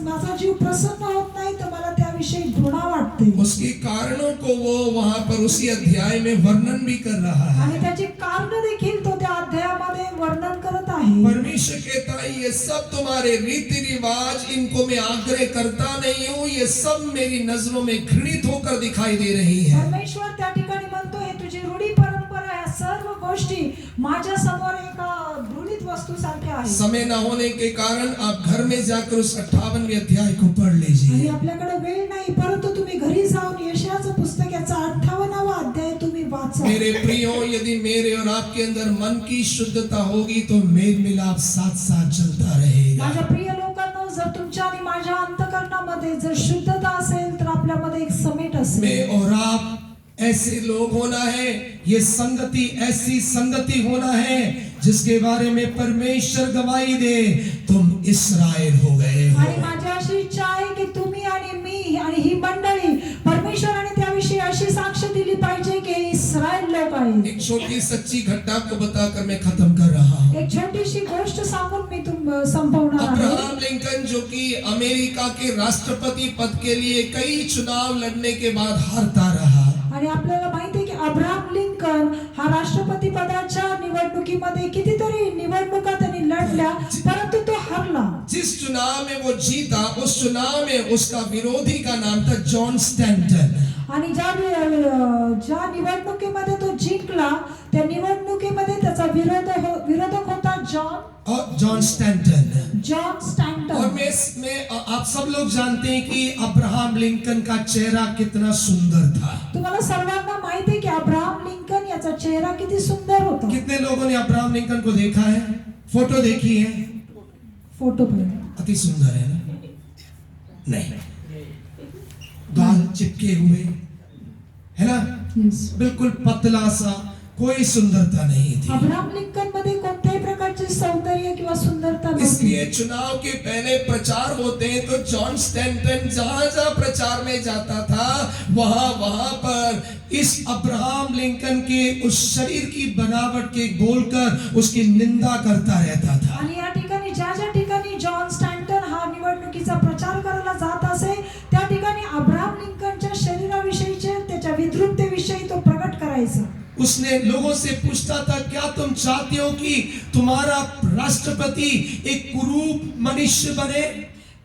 माझा जीव प्रसन्न होत नाही, तर मला त्याविषयी घृणा वाटते. उसके कारणों को वो वहां पर उसी अध्याय में वर्णन भी कर रहा है. आणि त्याची कारण देखील तो त्या अध्यायामध्ये वर्णन करत आहे. परमेश्वर कहता है, ये सब तुम्हारे रीति रिवाज, इनको मैं आग्रह करता नहीं हूँ, ये सब मेरी नजरों में घृणित होकर दिखाई दे रही है. परमेश्वर त्या ठिकाणी म्हणतो, हे तुझी रूढी परंपरा, या सर्व गोष्टी माझ्या समोर एका घृणित वस्तू सारख्या आहेत. समय न होने के कारण आप घर में जाकर उस 58वें अध्याय को पढ़ आणि लीजिए. आपल्याकडे वेळ नाही, परंतु तुम्ही घरी जाऊन यशायाहचं पुस्तक याचा 58वा अध्याय तुम्ही वाचा. मेरे प्रियो, यदि मेरे और आपके अंदर मन की शुद्धता होगी तो मेल मिलाप साथ साथ चलता रहेगा. माझ्या प्रिय लोकांनो, जर तुमच्या आणि माझ्या अंतःकरणामध्ये जर शुद्धता असेल तर आपल्यामध्ये एक समेट असेल. मैं और आप ऐसे लोग होना है, ये संगति ऐसी संगति होना है जिसके बारे में परमेश्वर गवाही दे, तुम इस्राएल हो गए हो. आणि माझी अशी इच्छा आहे की तुम्ही आणि मी आणि ही मंडळी परमेश्वराने त्याविषयी अशी साक्ष दिली पाहिजे की हे इस्रायल लोक आहेत. एक छोटी सच्ची घटना आपको बताकर मैं खत्म कर रहा हूँ. एक छोटीशी गोष्ट सांगून मी संपवणार आहे. अब्राहम लिंकन, जो कि अमेरिका के राष्ट्रपति पद के लिए कई चुनाव लड़ने के बाद हारता रहा. आणि आपल्याला माहिती आहे की अब्राहम लिंकन हा राष्ट्रपती पदाच्या निवडणुकीमध्ये कितीतरी निवडणुका त्यांनी लढल्या, परंतु तो हरला. जिस चुनाव में वो जीता, उस चुनाव में उसका विरोधी का नाम था जॉन स्टैंटन. आणि ज्या निवडणुकीमध्ये तो जिंकला, त्या निवडणुकीमध्ये त्याचा विरोधक होता जॉन स्टैंटन. जॉन और स्टॅन्टन. मैं आप सब लोग जानते हैं कि अब्राहम लिंकन का चेहरा कितना सुंदर था. तुम्हाला सर्वांना माहिती आहे की अब्राहम लिंकन याचा चेहरा किती सुंदर होता. कितने लोगों ने अब्राहम लिंकन को देखा है, फोटो देखी है? फोटो पण अति सुंदर है ना? नहीं, गाल चिपके हुए है ना, येस. बिल्कुल पतला सा, कोई सुंदरता नहीं थी. अब्राहम लिंकन मध्ये कोणत्याही प्रकारचे सौंदर्य किंवा सुंदरता नव्हती. इसलिए चुनाव के पहले प्रचार होते हैं तो जॉन स्टैंटन जहां जहां प्रचार में जाता था, वहां वहां पर इस अब्राहम लिंकन के उस शरीर की बनावट के बोलकर उसकी निंदा करता रहता था. आणि या ठिकाणी ज्या ठिकाणी जॉन स्टॅन्टन हा निवडणुकीचा प्रचार करायला जात असे, त्या ठिकाणी अब्राहम लिंकनच्या शरीराविषयीचे, त्याच्या विद्रुपतेविषयी तो प्रकट करायचा. उसने लोगों से पूछता था, क्या तुम चाहते हो कि तुम्हारा राष्ट्रपति एक कुरूप मनुष्य बने?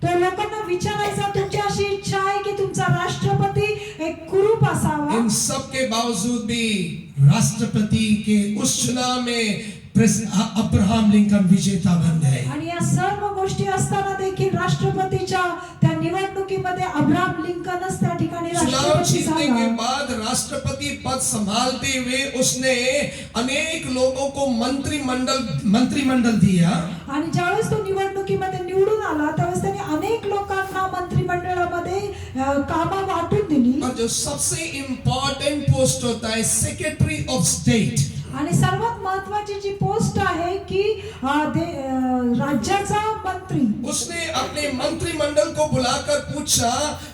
तो लोकांना विचारायचा, तुमची अशी इच्छा आहे की तुमचा राष्ट्रपती एक कुरूप असावा? इन सब के बावजूद भी राष्ट्रपति के उस चुनाव में अब्राहम लिंकन विजेता बन गए. आणि या सर्व गोष्टी असताना देखील राष्ट्रपतीच्या त्या निवडणुकीमध्ये अब्राहम लिंकनच त्या ठिकाणी चुनाव राष्ट्रपती जीतने के झाला. बाद राष्ट्रपति पद संभालते हुए उसने अनेक लोगों को मंत्रिमंडल दिया. आणि ज्यावेळेस तो निवडणुकीमध्ये निवडून आला, त्यावेळेस त्याने अनेक लोकांना मंत्रिमंडळामध्ये कामं वाटून दिली. और जो सबसे इम्पोर्टेंट पोस्ट होता है, सेक्रेटरी ऑफ स्टेट, आणि सर्वात महत्वाची जी पोस्ट आहे की राज्याचा मंत्री, उसने अपने मंत्रिमंडल को बुलाकर पूछा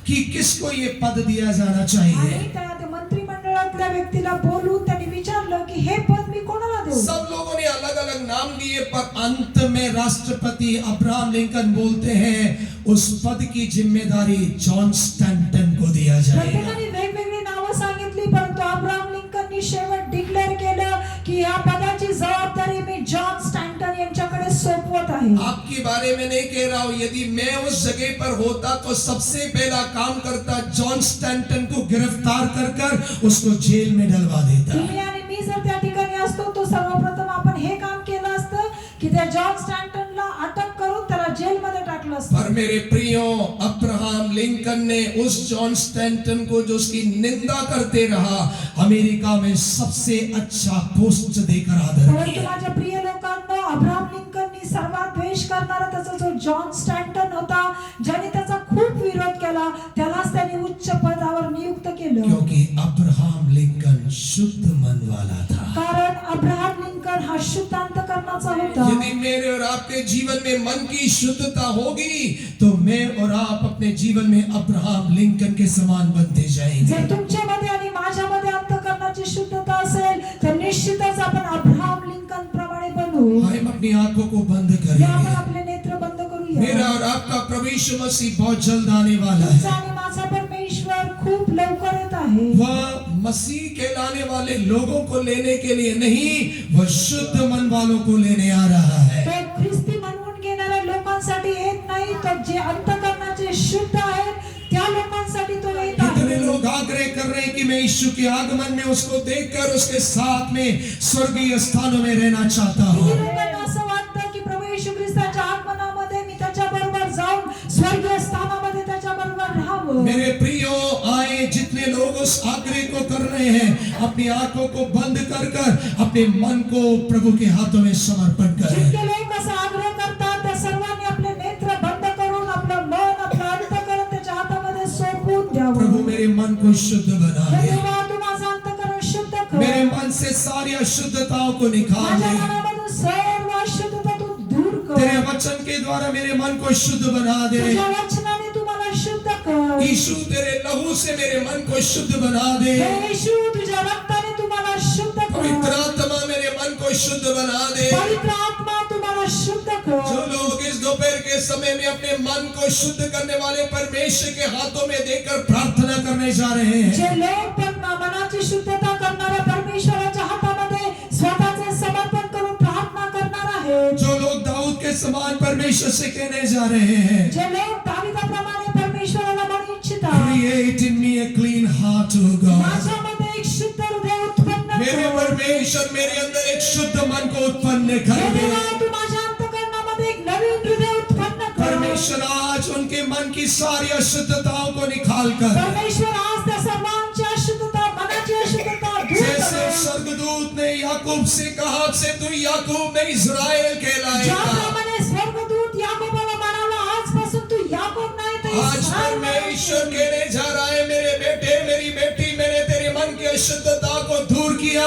कि किसको ये पद दिया जाना चाहिए. आणि त्या मंत्रिमंडळातल्या व्यक्तीला बोलून त्यांनी विचारलं की हे पद मी कोणाला देऊ. सब लोगों ने अलग अलग नाम दिए, पर अंत में राष्ट्रपति अब्राहम लिंकन बोलते हैं उस पद की जिम्मेदारी जॉन स्टैंटन को दिया जाएगा. प्रत्येकाने वेगवेगळी नावं सांगितली, परंतु अब्राहम लिंकननी शेवट डिक्लेअर केलं की या पदाची जबाबदारी मी जॉन स्टॅन्टन यांच्याकडे सोपवत आहे. आपके बारे में नहीं कह रहा हूं, यदि मैं उस जगह पर होता तो सबसे पहला काम करता जॉन स्टैंटन को गिरफ्तार कर उसको जेल में डलवा देता. तुम्ही आणि मी जर त्या ठिकाणी असतो तो सर्वप्रथम आपण हे काम केलं असतं की त्या जॉन स्टॅन्टनला अटक करून त्याला जेलमध्ये टाकलं असतं. पर मेरे प्रियो, अब्राहम लिंकन ने उस जॉन स्टैंटन को जो उसकी निंदा करते रहा, अमेरिका में सबसे अच्छा पोस्ट देकर आदर परंतु किया. माझ्या प्रिय लोकांनो, अब्राहम लिंकननी सर्वात द्वेष करणारा त्याचा जो जॉन स्टॅन्टन होता, ज्याने त्याचा खूप विरोध केला, केला त्यालाच त्याने उच्च पदावर नियुक्त केलं क्योंकि अब्राहम लिंकन शुद्ध मन वाला था। कारण अब्राहम लिंकन हा शुद्ध अंतःकरणाचा होता यदि मेरे और आपके जीवन में मन की शुद्धता होगी तो मैं और आप अपने जीवन में अब्राहम लिंकन के समान बनते जाएंगे। जर तुमच्यामध्ये आणि माझ्यामध्ये अंतःकरणाची शुद्धता असेल तर निश्चितच आपण अब्राहम लिंकन प्रमाणे बनू हम अपनी आंखों को बंद या आपण करेंगे। आपले नेत्र बंद करूया मेरा और आपका प्रभु यीशु मसीह बहुत जल्द आने वाला तुमचा है। आणि माझा परमेश्वर खूप लवकर येत आहे वह मसीह के लाने वाले लोगों को लेने के लिए नहीं, वह शुद्ध मन वालों को लेने आ रहा है। तो ख्रिस्ती म्हणून घेणाऱ्या लोकांसाठी येत नाही तर जे अंतःकरणाचे शुद्ध आहेत त्या लोकांसाठी तो येत कितने आहे लोग आग्रह कर रहे हैं कि मैं यीशु के आगमन में उसको देखकर उसके साथ में स्वर्गीय स्थानों में रहना चाहता किती हूँ। लोकांना असं वाटतं की प्रभू येशू ख्रिस्ताच्या आगमनामध्ये मी त्याच्या बरोबर जाऊन स्वर्गीय स्थानामध्ये त्याच्या बरोबर राहावं मेरे प्रियो, आए जितने लोग उस आग्रह को कर रहे हैं, अपनी आंखों को बंद कर कर अपने मन को प्रभु के हाथों में समर्पण करें। जितके लोक असा आग्रह करतात त्या सर्वांनी आपले नेत्र बंद करून आपलं मन आपलं अंतःकरण त्याच्या हातामध्ये सोपवून द्यावं प्रभु मेरे मन को शुद्ध बना हे दे, देवा तू माझं अंतःकरण शुद्ध कर मेरे मन से सारी अशुद्धताओं को निकाल माझ्या दे। मनामधून सर्व अशुद्धता तू दूर कर तेरे वचन के द्वारा मेरे मन को शुद्ध बना दे। तुझ्या वचनाने तू मला शुद्ध कर यीशु तेरे लहू से मेरे मन को शुद्ध बना दे। हे येशू तुझ्या रक्ताने तू मला शुद्ध कर पवित्र आत्मा मेरे मन को शुद्ध बना दे। पवित्र आत्मा तू मला शुद्ध कर जो लोग इस दोपहर के समय में अपने मन को शुद्ध करने वाले परमेश्वर के हाथों में देकर प्रार्थना करने जा रहे हैं, जे लोक पण मनाची शुद्धता करणाऱ्या परमेश्वराच्या हातामध्ये स्वतःचे समर्पण करून प्रार्थना करणार आहेत जो लोग दाऊद के समान परमेश्वर से कहने जा रहे हैं, जे लोक दाविदाप्रमाणे परमेश्वराला म्हणू इच्छितात Create in me a clean heart, O God. माझ्यामध्ये एक शुद्ध हृदय उत्पन्न मेरे कर परमेश्वर मेरे अंदर एक शुद्ध मन को उत्पन्न कर हे दे। देवा, तू माझ्या अंतःकरणामध्ये एक नवीन हृदय उत्पन्न कर परमेश्वर आज उनके मन की सारी अशुद्धताओं को निकाल कर, परमेश्वर आज त्या सर्वांची अशुद्धता मनाची अशुद्धता दूर जैसे कर स्वर्गदूत ने याकूब से कहा, से तू याकूब ने इज़राइल कहलाएगा। ज्याप्रमाणे स्वर्गदूत याकोबाला म्हणाला आजपासून तू याकोब नाही तर आज इस्राएल परमेश्वर कहने जा रहा है, मेरे बेटे मेरी बेटी, मैंने तेरे मन की अशुद्धता को दूर किया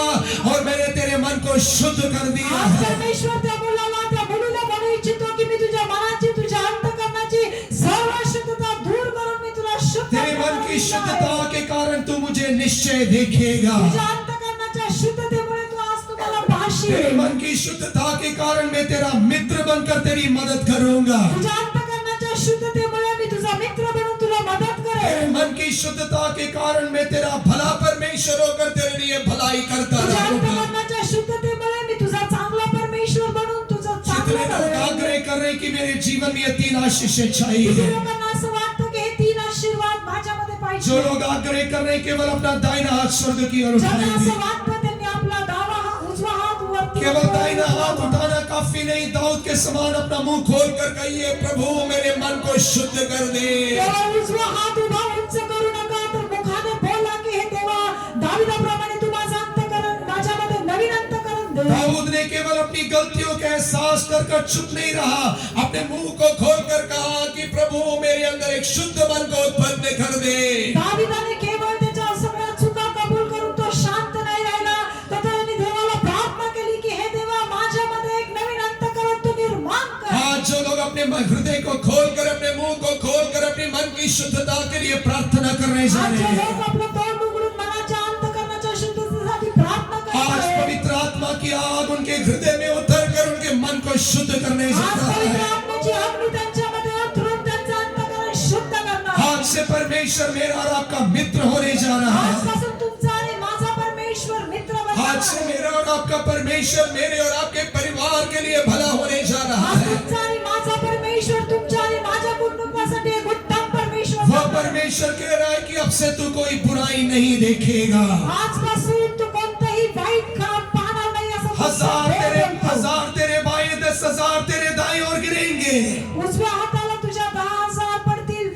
और मैंने तेरे मन को शुद्ध कर दिया आज है। परमेश्वर त्या मुलाला त्या मुलीला म्हणू इच्छितो की मी तुझ्या मनाची तुझ्या अंतःकरणाची सर्व अशुद्धता दूर करून मी तुला शुद्ध तेरे मन करून की दिलं आहे. शुद्धता के कारण तू मुझे निश्चय देखेगा। तुझ्या अंतःकरणाच्या शुद्धतेमुळे तू आज तुम्हाला पाहशील तेरे मन की शुद्धता के कारण मैं तेरा मित्र बनकर तेरी मदद करूंगा। तुझ्या अंतःकरणाच्या शुद्धतेमुळे मी तुझा मित्र बनून तुला मदत तेरे करेन मन की शुद्धता के कारण मैं तेरा भला परमेश्वर होकर तेरे लिए भलाई करता तुझ्या रहूंगा। अंतःकरणाच्या शुद्धतेमुळे मी तुझा चांगला परमेश्वर बनून तुझं जितने चांगलं लोग करेन आग्रह कर रहे हैं कि मेरे जीवन में ये तीन आशीषें चाहिए, किती लोकांना असं वाटतं की हे तीन आशीर्वाद माझ्यामध्ये जो पाहिजे लोग आग्रह कर रहे हैं केवल अपना दाहिना हाथ स्वर्ग की ओर ज्यांना उठाएंगे। असं वाटतं त्यांनी आपला डावा हात उजवा हात वरती केवल दाहिना हाथ उठाना काफी नहीं, दाऊद के समान अपना मुंह खोल कर कहिए, प्रभु मेरे मन को शुद्ध कर दे। केवळ उजवा हात उभा उंच करू नका तर मुखाने बोला की हे देवा दाविदाप्रमाणे तू माझं अंतःकरण माझ्यामध्ये नवीन अंतःकरण दे दाऊद ने केवल अपनी गलतियों का एहसास कर चुप नहीं रहा, अपने मुंह को खोलकर कहा कि प्रभु मेरे अंदर एक शुद्ध मन को उत्पन्न कर दे। दाविदाने केवळ त्याच्या सगळ्या चुका कबूल करून तो शांत नाही राहिला तर त्याने देवाला प्रार्थना केली की हे देवा माझ्यामध्ये एक नवीन अंतःकरण तू निर्माण कर आज जो लोग अपने हृदय को खोलकर, अपने मुंह को खोलकर अपने मन की शुद्धता के लिए प्रार्थना करने जा आज रहे जे हैं, लोक आपलं तोंड उघडून मनाच्या अंतःकरणाच्या शुद्धतेसाठी प्रार्थना आज करतात पवित्र आत्मा की आग उनके हृदय में उतर कर उनके मन को शुद्ध करने जा आज रहा पवित्र है। आत्म्याची अग्नी त्यांच्यामध्ये उतरून त्यांचं अंतःकरण शुद्ध करणार आज से परमेश्वर मेरा और आपका मित्र होने जा रहा है। आजपासून तुमचा आणि माझा परमेश्वर मित्र बनणार आज से मेरा और आपका परमेश्वर मेरे और आपके परिवार के लिए भला होने जा रहा आज है। तुमचा आणि माझा परमेश्वर तुमच्या आणि माझ्या कुटुंबासाठी एक उत्तम परमेश्वर वह बनणार. परमेश्वर कह रहा है कि अब से तू कोई बुराई नहीं देखेगा। आजपासून तू कोणतंही वाईट काम पाहणार नाही असं तुमचं देव बोलतो. हजार तेरे बाएं, 10,000 तेरे दाएं और गिरेंगे, उजव्या हाताला तुझ्या 10,000 पडतील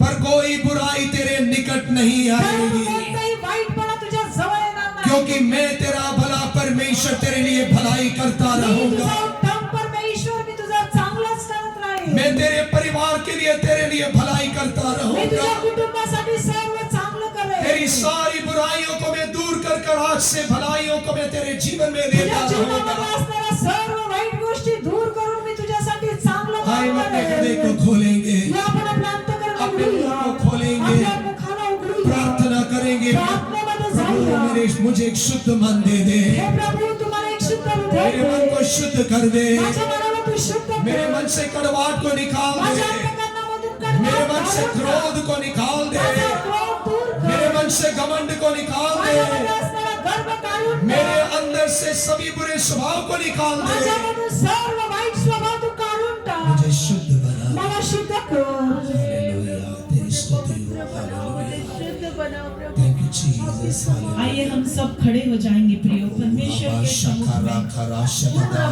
पर कोई बुराई तेरे निकट नहीं आएगी, कोणताही वाईटपणा तुझ्या जवळ येणार नाही क्योंकि मैं तेरा भला परमेश्वर तेरे लिए भलाई करता मी रहूंगा। तुझा उत्तम परमेश्वर मी तुझा चांगलाच करत राहील मैं तेरे परिवार के लिए तेरे लिए लिए भलाई करता मी रहूंगा। तुझ्या कुटुंबासाठी सर्व चांगलं करेन. तेरी सारी बुराइयों को मैं दूर कर आज से भलाइयों को मैं तेरे जीवन में लेता तुझ्या जीवनामध्ये रहूंगा। असणाऱ्या सर्व वाईट गोष्टी दूर करून मी तुझ्यासाठी चांगलं काम हम अपने हृदय करेन. को खोलेंगे, मी आपण आपलं अंतःकरण अपने उघडूया. मुख को खोलेंगे, आपल्या मुखाला उघडूया. प्रार्थना करेंगे, प्रार्थनेमध्ये प्रभु जाऊया. मुझे एक शुद्ध मन दे दे, हे प्रभु तुम्हाला एक शुद्ध हृदय मेरे मन दे. को शुद्ध कर दे, माझ्या मनाला तू शुद्ध कर. मेरे मन से कड़वाहट को निकाल माझ्या दे, अंतःकरणामधून कड़वाहट मेरे मन से काढून टाक. क्रोध को निकाल दे, माझा क्रोध दूर कर. मेरे मन से घमंड को निकाल माझ्यामध्ये दे, असणारा गर्व काढून टाक. मेरे अंदर से सभी बुरे स्वभाव को निकाल दे, माझ्यामधून सर्व वाईट स्वभाव तू काढून टाक. मुझे शुद्ध बना। मला शुद्ध कर. हालेलुया, तेरी स्तुति हो, हालेलुया। शुद्ध बनाओ प्रभु। Thank you, Jesus, hallelujah. आइए हम सब खड़े हो जाएंगे प्रियो परमेश्वर बाबा के सम्मुख शकारा में खरा शबदा